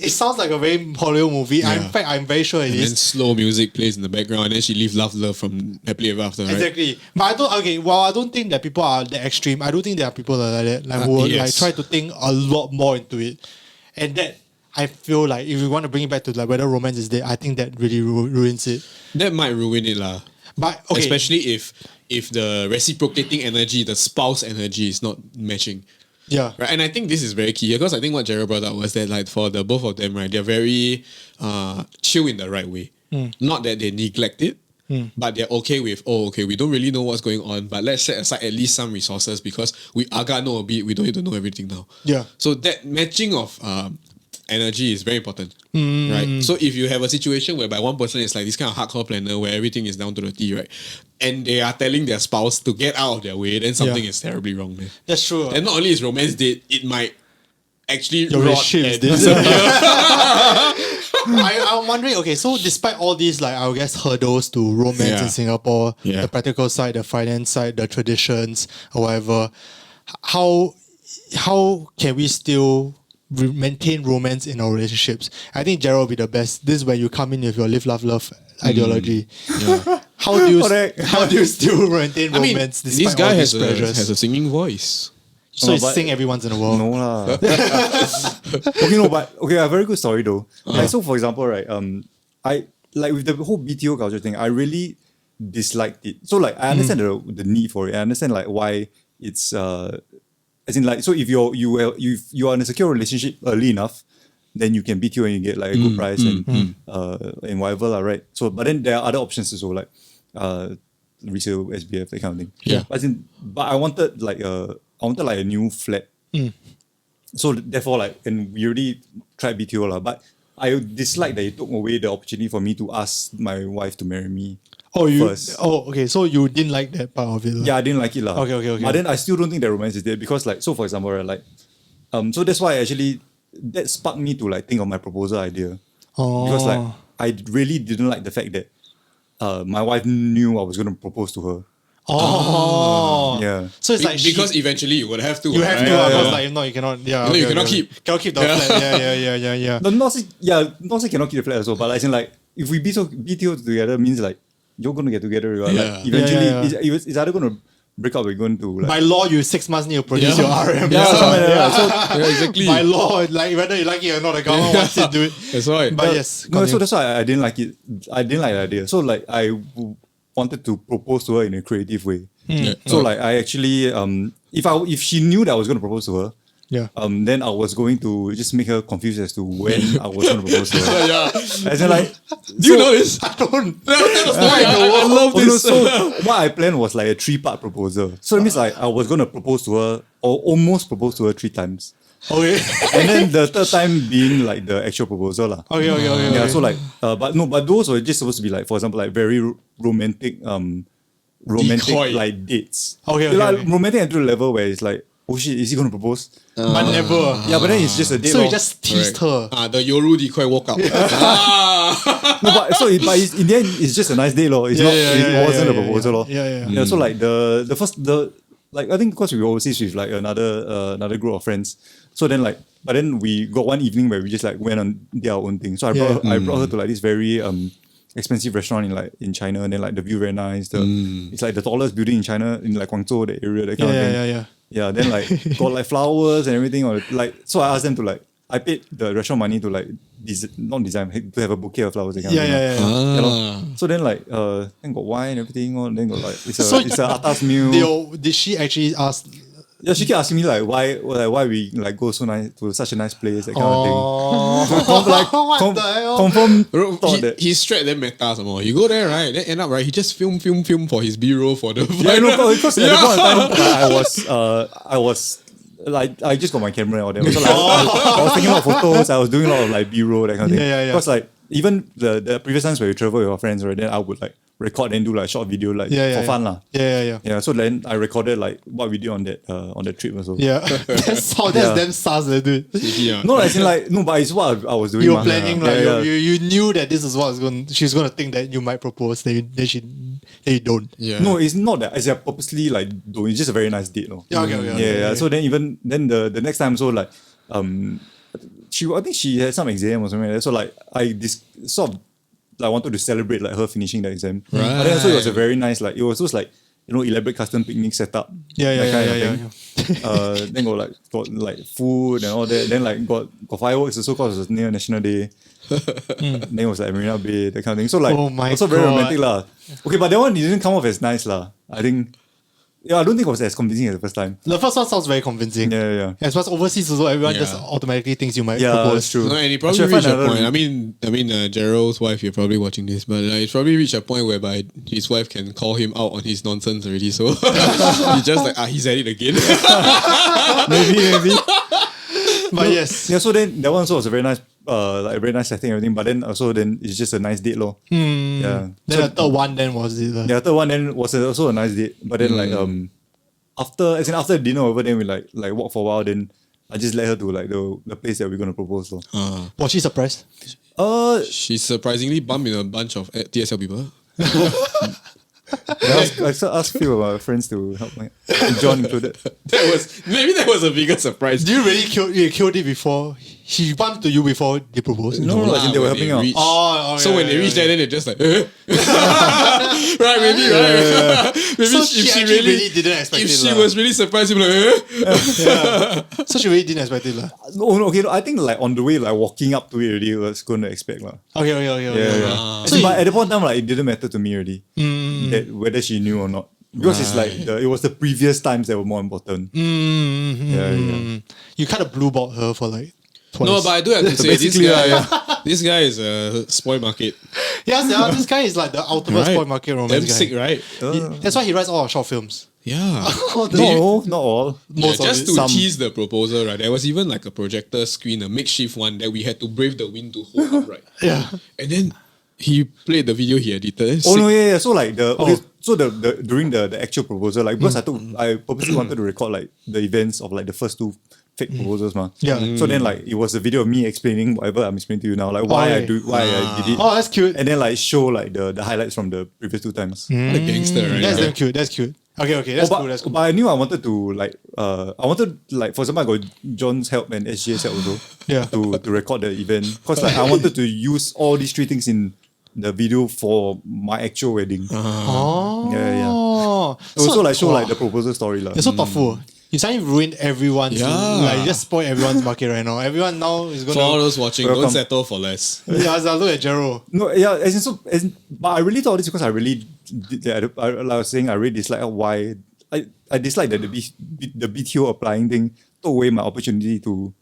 Speaker 2: it sounds like a very Hollywood movie.
Speaker 3: Yeah.
Speaker 2: In fact, I'm very sure it
Speaker 3: And then
Speaker 2: is.
Speaker 3: slow music plays in the background, and then she leaves love from Happily Ever After, right?
Speaker 2: Exactly. But I don't while I don't think that people are that extreme, I don't think there are people that are like that. Like who like
Speaker 3: yes.
Speaker 2: try to think a lot more into it. And that I feel like if you want to bring it back to like whether romance is there, I think that really ruins it.
Speaker 3: That might ruin it, lah.
Speaker 2: But okay.
Speaker 3: Especially if the reciprocating energy, the spouse energy, is not matching.
Speaker 2: Yeah.
Speaker 3: Right, and I think this is very key because I think what Jereld brought up was that like for the both of them, right, they're very chill in the right way. Not that they neglect it, but they're okay with, we don't really know what's going on, but let's set aside at least some resources because we aga know a bit, we don't need to know everything now.
Speaker 2: Yeah.
Speaker 3: So that matching of energy is very important, right? So if you have a situation whereby one person is like this kind of hardcore planner where everything is down to the T, right, and they are telling their spouse to get out of their way, then something
Speaker 2: Yeah.
Speaker 3: is terribly wrong, man.
Speaker 2: That's true.
Speaker 3: And not only is romance dead, it might actually
Speaker 2: Your
Speaker 3: rot
Speaker 2: relationship
Speaker 3: and
Speaker 2: is
Speaker 3: disappear.
Speaker 2: I'm wondering, okay, so despite all these, like, I guess, hurdles to romance
Speaker 3: Yeah.
Speaker 2: in Singapore,
Speaker 3: Yeah.
Speaker 2: the practical side, the finance side, the traditions, or whatever, how can we still maintain romance in our relationships? I think Jereld will be the best. This is where you come in with your live, love ideology.
Speaker 3: Yeah.
Speaker 2: How do
Speaker 1: Correct.
Speaker 2: you still maintain
Speaker 3: I mean,
Speaker 2: romance
Speaker 3: this
Speaker 2: despite
Speaker 3: guy
Speaker 2: all
Speaker 3: has
Speaker 2: these pressures?
Speaker 3: has a singing voice.
Speaker 2: So you
Speaker 1: but-
Speaker 2: sing every once in a while.
Speaker 1: No lah. Okay, a very good story though. Like, so for example, right, I like with the whole BTO culture thing, I really disliked it. So like I understand the need for it. I understand like why it's as in like, so if you are in a secure relationship early enough, then you can BTO and you get like a good price and whatever lah, right? So, but then there are other options also, like resale, SBF, that kind of thing.
Speaker 2: Yeah.
Speaker 1: But I wanted like a new flat. So therefore, like, and we already tried BTO lah, but I dislike that it took away the opportunity for me to ask my wife to marry me. First.
Speaker 2: Okay. So you didn't like that part of it.
Speaker 1: Yeah, I didn't like it lah.
Speaker 2: Okay.
Speaker 1: But then I still don't think that romance is there because, like, so for example, right, like, so that's why actually that sparked me to like think of my proposal idea. Because like I really didn't like the fact that my wife knew I was going to propose to her. Yeah.
Speaker 2: So it's like
Speaker 3: because eventually you would have to.
Speaker 2: you have to. Because like if not, you cannot. Yeah.
Speaker 3: You cannot keep.
Speaker 2: Cannot keep the flat. Yeah.
Speaker 1: No, not say cannot keep the flat also, but like, as in like if we BTO together means like you're going to get together. Right?
Speaker 3: Yeah.
Speaker 1: Like, eventually, it's either going to break up or you're going to like.
Speaker 2: By law, you 6 months need to produce your RM.
Speaker 3: Yeah, exactly.
Speaker 2: By law, like whether you like it or not, the government wants you to do it.
Speaker 3: That's right.
Speaker 2: But yes.
Speaker 1: No, so
Speaker 2: continue.
Speaker 1: that's why I didn't like it. I didn't like the idea. So like wanted to propose to her in a creative way. So like I actually if she knew that I was going to propose to her, then I was going to just make her confused as to when I was going to propose to her.
Speaker 3: Yeah.
Speaker 1: As in like,
Speaker 3: Do you know this?
Speaker 2: I don't.
Speaker 3: I love
Speaker 1: okay, no,
Speaker 3: this.
Speaker 1: so what I planned was like a 3-part proposal. So it means like I was going to propose to her or almost propose to her 3 times.
Speaker 2: Okay.
Speaker 1: And then the third time being like the actual proposal lah.
Speaker 2: Okay.
Speaker 1: Yeah, so like, but those were just supposed to be like, for example, like very romantic,
Speaker 3: Decoy.
Speaker 1: like dates.
Speaker 2: Okay,
Speaker 1: Like
Speaker 2: okay.
Speaker 1: romantic until the level where it's like, oh shit, is he gonna propose?
Speaker 2: But never.
Speaker 1: Yeah, but then it's just a date.
Speaker 2: So you
Speaker 1: lor.
Speaker 2: just teased her.
Speaker 3: The Yoru decoy walk out.
Speaker 1: No, but in the end, it's just a nice date, lor. It wasn't a proposal, lor.
Speaker 2: Yeah.
Speaker 1: So like like I think because we were overseas with like another group of friends. So then like, but then we got one evening where we just like went and did our own thing. So I brought her to like this very expensive restaurant in China, and then like the view very nice. It's like the tallest building in China in like Guangzhou, that area, that kind of thing. Yeah, then like got like flowers and everything, or like, so I asked them to like, I paid the restaurant money to like not design, to have a bouquet of flowers. That kind of thing.
Speaker 2: Yeah.
Speaker 1: Lor. So then like then got wine and everything, or then got like it's a atas meal.
Speaker 2: Did she actually ask?
Speaker 1: Yeah, she kept asking me like why we like go so nice to such a nice place, that kind of thing.
Speaker 2: What the hell?
Speaker 1: Confirm thought that.
Speaker 3: He's straight then meta some more. You go there, right? Then end up, right? He just film for his B-roll for the.
Speaker 1: Yeah, no, because at the point of time I was like, I just got my camera and all that. So like, I was taking a lot of photos. I was doing a lot of like B-roll, that kind of thing.
Speaker 2: Yeah.
Speaker 1: Because like even the previous times where you travel with your friends, right? Then I would like record and do like short video like for fun lah.
Speaker 2: Yeah.
Speaker 1: So then I recorded like what we did on that trip also.
Speaker 2: Yeah. That's damn sus, dude.
Speaker 3: Yeah.
Speaker 1: No, as in like no, but it's what I was doing.
Speaker 2: You were
Speaker 1: mah.
Speaker 2: planning, like
Speaker 1: Yeah.
Speaker 2: you knew that this is what she's gonna think that you might propose. Then you don't.
Speaker 3: Yeah.
Speaker 1: No, it's not that. It's purposely like doing. It's just a very nice date, no.
Speaker 2: Okay.
Speaker 1: So then the next time, so like I think she had some exam or something like that. So like sort of like wanted to celebrate like her finishing the exam.
Speaker 3: Right.
Speaker 1: But then also it was a very nice, like it was just like, you know, elaborate custom picnic setup. That kind of thing. Then got like food and all that. Then like got fireworks also because it was near National Day. Then it was like Marina Bay, that kind of thing. So like
Speaker 2: Oh my
Speaker 1: also very
Speaker 2: God.
Speaker 1: romantic lah. Okay, but that one didn't come off as nice lah. I think. Yeah, I don't think it was as convincing as the first time.
Speaker 2: The first one sounds very convincing.
Speaker 1: Yeah.
Speaker 2: As far as overseas also, everyone
Speaker 3: Yeah.
Speaker 2: just automatically thinks you might
Speaker 1: Yeah,
Speaker 2: propose.
Speaker 1: that's true.
Speaker 3: No, and he probably
Speaker 1: Should I
Speaker 3: reached
Speaker 1: find
Speaker 3: a point.
Speaker 1: another-
Speaker 3: I mean, Jereld's wife, you're probably watching this, but it's probably reached a point whereby his wife can call him out on his nonsense already. So he's just like, he's at it again.
Speaker 1: maybe.
Speaker 2: But yes.
Speaker 1: Yeah, so then that one also was a very nice, like a very nice setting and everything. But then also then it's just a nice date, lor. Yeah.
Speaker 2: Then the third one then was it?
Speaker 1: Yeah, third one then was also a nice date. But then like after dinner over, then we like walk for a while. Then I just let her to like the place that we're gonna propose, lor.
Speaker 2: Was she surprised?
Speaker 3: She's surprisingly bumped in a bunch of TSL people.
Speaker 1: I asked a few of our friends to help me, John included.
Speaker 3: That was a bigger surprise.
Speaker 2: Do you really killed it before? She bumped to you before they proposed?
Speaker 1: No, I think they were helping out.
Speaker 3: So when they reach there, then they're just like, right, maybe, right? Maybe
Speaker 2: So
Speaker 3: if
Speaker 2: she actually really didn't expect
Speaker 3: if
Speaker 2: it
Speaker 3: she
Speaker 2: lah.
Speaker 3: was really surprised, she'd be like,
Speaker 2: So she really didn't expect it lah.
Speaker 1: No, okay. No, I think like on the way, like walking up to it already, I was going to expect lah.
Speaker 2: Okay.
Speaker 1: Yeah.
Speaker 2: So
Speaker 1: But at the point in time, like it didn't matter to me already that whether she knew or not. Because it's like it was the previous times that were more important. Yeah.
Speaker 2: You kind of blue balled her for like twice.
Speaker 3: No, but I do have to say this
Speaker 1: basically,
Speaker 3: guy. This guy is a spoil market.
Speaker 2: yes, yeah, this guy is like the ultimate
Speaker 3: Right.
Speaker 2: spoil market romance
Speaker 3: Damn
Speaker 2: guy.
Speaker 3: sick, right?
Speaker 2: That's why he writes all our short films.
Speaker 3: Yeah.
Speaker 1: No, not all.
Speaker 2: Most of
Speaker 3: Just
Speaker 2: it.
Speaker 3: to
Speaker 1: Some.
Speaker 3: tease the proposal, right? There was even like a projector screen, a makeshift one that we had to brave the wind to hold up, right?
Speaker 2: Yeah.
Speaker 3: And then he played the video he edited.
Speaker 1: Oh no, yeah. So like so the during the actual proposal, like because I purposely wanted to record like the events of like the first two fake proposals, ma.
Speaker 2: Yeah.
Speaker 1: So then like it was a video of me explaining whatever I'm explaining to you now, like why I did it.
Speaker 2: Oh, that's cute.
Speaker 1: And then like show like the highlights from the previous two times.
Speaker 3: What a gangster, right?
Speaker 2: That's damn cute. That's cute. Okay, that's cool. That's cool.
Speaker 1: But I knew I wanted to like for example I got John's help and SGA's help also.
Speaker 2: Yeah.
Speaker 1: To record the event. Because like I wanted to use all these three things in the video for my actual wedding.
Speaker 2: Oh.
Speaker 1: Yeah.
Speaker 2: So,
Speaker 1: Also like show
Speaker 2: wow.
Speaker 1: like the proposal story.
Speaker 2: You're so thoughtful. You suddenly ruined everyone's like you just spoiled everyone's market right now. Everyone now is
Speaker 3: For all
Speaker 2: gonna
Speaker 3: those watching,
Speaker 1: Welcome.
Speaker 3: don't settle for less.
Speaker 2: yeah, so look at Jereld.
Speaker 1: No, yeah, but I really thought this because I really, like I was saying, I really dislike why I dislike that the BTO applying thing took away my opportunity to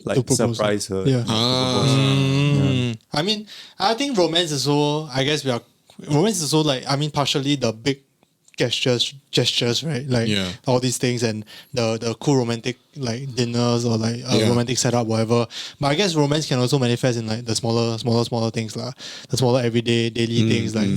Speaker 1: like
Speaker 2: To propose.
Speaker 1: surprise her.
Speaker 2: Yeah.
Speaker 3: Ah.
Speaker 2: I mean, I think romance is so romance is so like partially the big gestures, right? Like
Speaker 3: Yeah.
Speaker 2: all these things and the cool romantic like dinners or like
Speaker 3: Yeah.
Speaker 2: romantic setup, whatever. But I guess romance can also manifest in like the smaller things lah. The smaller everyday daily things like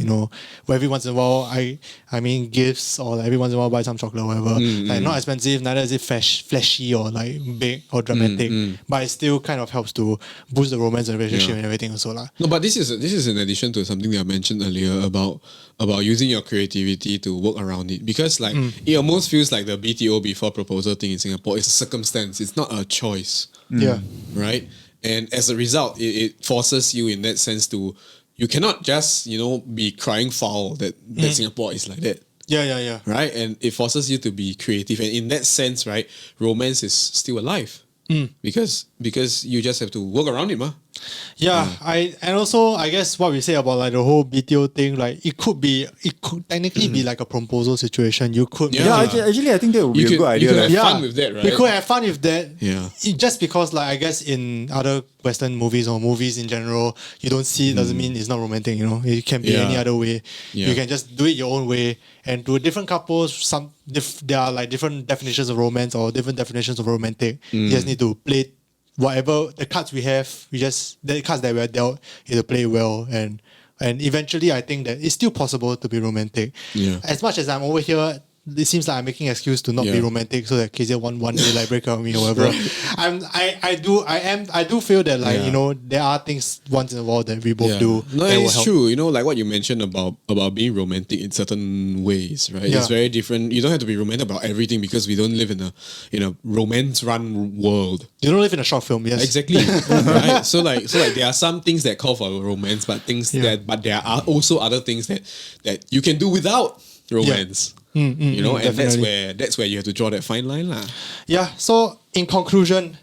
Speaker 2: where every once in a while I mean gifts or like every once in a while buy some chocolate or whatever. Like not expensive, neither is it flashy or like big or dramatic. But it still kind of helps to boost the romance and relationship and everything also lah.
Speaker 3: No, but this is in addition to something that I mentioned earlier about using your creativity to work around it, because like it almost feels like the BTO before proposal thing in Singapore is a circumstance. It's not a choice,
Speaker 2: Yeah.
Speaker 3: right? And as a result, it forces you in that sense to you cannot just be crying foul that Singapore is like that.
Speaker 2: Yeah.
Speaker 3: Right? And it forces you to be creative. And in that sense, right, romance is still alive. Because you just have to work around it, ma.
Speaker 2: Yeah, and also I guess what we say about like the whole BTO thing, like it could technically be like a proposal situation. You could
Speaker 3: Yeah.
Speaker 1: Yeah, actually I think that would be a good
Speaker 3: You
Speaker 1: idea.
Speaker 3: could
Speaker 1: like.
Speaker 3: have fun with that, right?
Speaker 2: We could have fun with that.
Speaker 3: Yeah.
Speaker 2: Just because like I guess in other Western movies or movies in general, you don't see it doesn't mean it's not romantic, It can be
Speaker 3: Yeah.
Speaker 2: any other way.
Speaker 3: Yeah.
Speaker 2: You can just do it your own way. And to different couples, there are like different definitions of romance or different definitions of romantic. You just need to play whatever the cards we have, the cards that we're dealt, you have to play well and eventually I think that it's still possible to be romantic.
Speaker 3: Yeah.
Speaker 2: As much as I'm over here, it seems like I'm making an excuse to not be
Speaker 3: Yeah.
Speaker 2: romantic so that KZ one day like break up with me or whatever. I do feel that like, there are things once in a while that we both do.
Speaker 3: No,
Speaker 2: that will
Speaker 3: it's
Speaker 2: help.
Speaker 3: true. Like what you mentioned about being romantic in certain ways, right?
Speaker 2: Yeah.
Speaker 3: It's very different. You don't have to be romantic about everything because we don't live in a romance run world.
Speaker 2: You don't live in a short film, yes.
Speaker 3: Exactly. Right. So like there are some things that call for romance, but but there are also other things that you can do without romance. And
Speaker 2: definitely.
Speaker 3: that's where you have to draw that fine line, lah.
Speaker 2: Yeah, so in conclusion,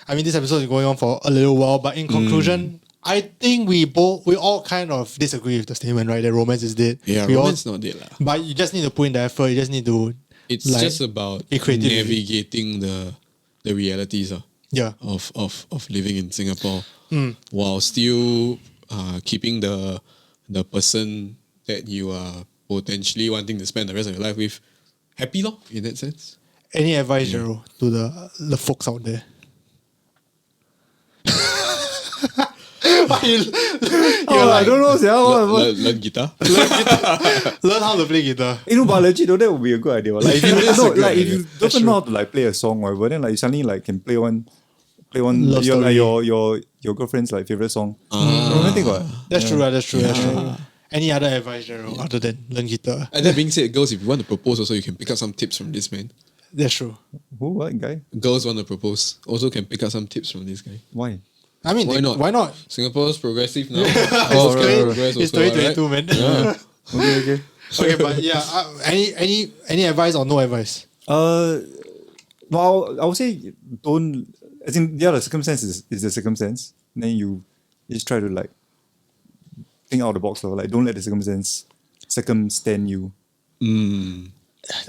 Speaker 2: I mean this episode is going on for a little while, but in conclusion, I think we all kind of disagree with the statement, right? That romance is dead.
Speaker 3: Yeah,
Speaker 2: we
Speaker 3: romance not dead, lah.
Speaker 2: But you just need to put in the effort, you just need to
Speaker 3: It's
Speaker 2: like,
Speaker 3: just about
Speaker 2: be creative with it.
Speaker 3: navigating the realities of living in Singapore while still keeping the person that you are potentially wanting to spend the rest of your life with happy, lor, in that sense.
Speaker 2: Any advice, Jereld, to the folks out there?
Speaker 1: I don't know.
Speaker 3: Learn guitar.
Speaker 2: Learn how to play guitar.
Speaker 1: But legit though, that would be a good idea. Like if you
Speaker 3: That's a good
Speaker 1: if
Speaker 3: idea.
Speaker 1: you don't know how to like play a song or whatever, then like you suddenly like can play one
Speaker 2: Love story.
Speaker 1: your girlfriend's like favorite song. Romantic what?
Speaker 2: That's true, right? That's true. Any other advice, Jereld, other than learn guitar?
Speaker 3: And that being said, girls, if you want to propose also, you can pick up some tips from this man.
Speaker 2: That's true.
Speaker 1: Who? What guy?
Speaker 3: Girls want to propose, also can pick up some tips from this guy.
Speaker 1: Why?
Speaker 2: I mean,
Speaker 3: Why not?
Speaker 2: Why not?
Speaker 3: Singapore's progressive now.
Speaker 2: It's 2022, man.
Speaker 3: Yeah.
Speaker 1: Okay.
Speaker 2: Okay, but yeah, any advice or no advice?
Speaker 1: Well, I would say don't. I think the circumstance is the circumstance. Then you just try to like think out of the box, or like don't let the circumstance you.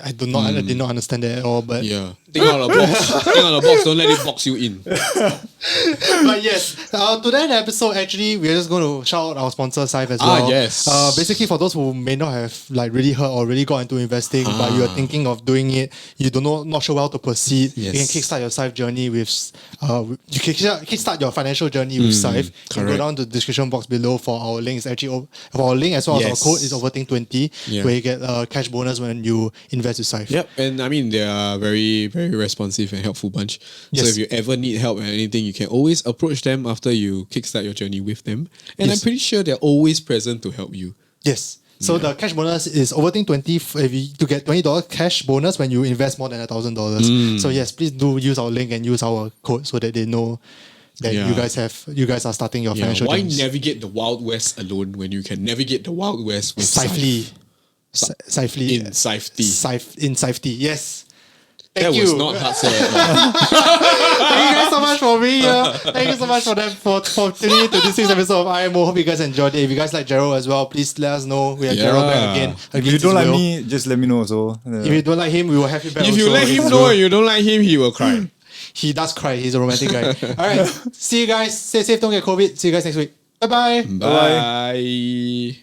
Speaker 2: I did not understand that at all. But
Speaker 3: Yeah. Think out of the box. Think out of the box. Don't let it box you in.
Speaker 2: but yes, to that episode, actually, we're just going to shout out our sponsor, Saif, as well.
Speaker 3: Yes.
Speaker 2: Basically, for those who may not have like really heard or really got into investing, but you are thinking of doing it, you don't know, not sure how to proceed, you can kickstart your Saif journey with, you can kickstart your financial journey with Saif. You can go down to the description box below for our link. It's actually for our link as well as our code is overthink20, where you get a cash bonus when you invest with Saif.
Speaker 3: Yep. And I mean, they are very, very responsive and helpful bunch. So if you ever need help and anything, you can always approach them after you kickstart your journey with them. And I'm pretty sure they're always present to help you.
Speaker 2: Yes. So the cash bonus is overthink20 to get $20 cash bonus when you invest more than $1,000. So yes, please do use our link and use our code so that they know that you guys are starting your financial
Speaker 3: Why
Speaker 2: journeys.
Speaker 3: navigate the Wild West alone when you can navigate the Wild West with
Speaker 2: Safely. Safely.
Speaker 3: In safety.
Speaker 2: In safety, yes.
Speaker 3: That
Speaker 2: Thank you.
Speaker 3: was not hard sell at all.
Speaker 2: Thank you guys so much for being here. Thank you so much for tuning in to this week's episode of IMO. Hope you guys enjoyed it. If you guys like Jereld as well, please let us know. We have Jereld back again.
Speaker 1: If you don't like me, just let me know. So
Speaker 2: If you don't like him, we will have him back.
Speaker 3: If you
Speaker 2: also.
Speaker 3: let him know and you don't like him, he will cry.
Speaker 2: He does cry. He's a romantic guy. Alright. See you guys. Stay safe. Don't get COVID. See you guys next week. Bye-bye.
Speaker 3: Bye.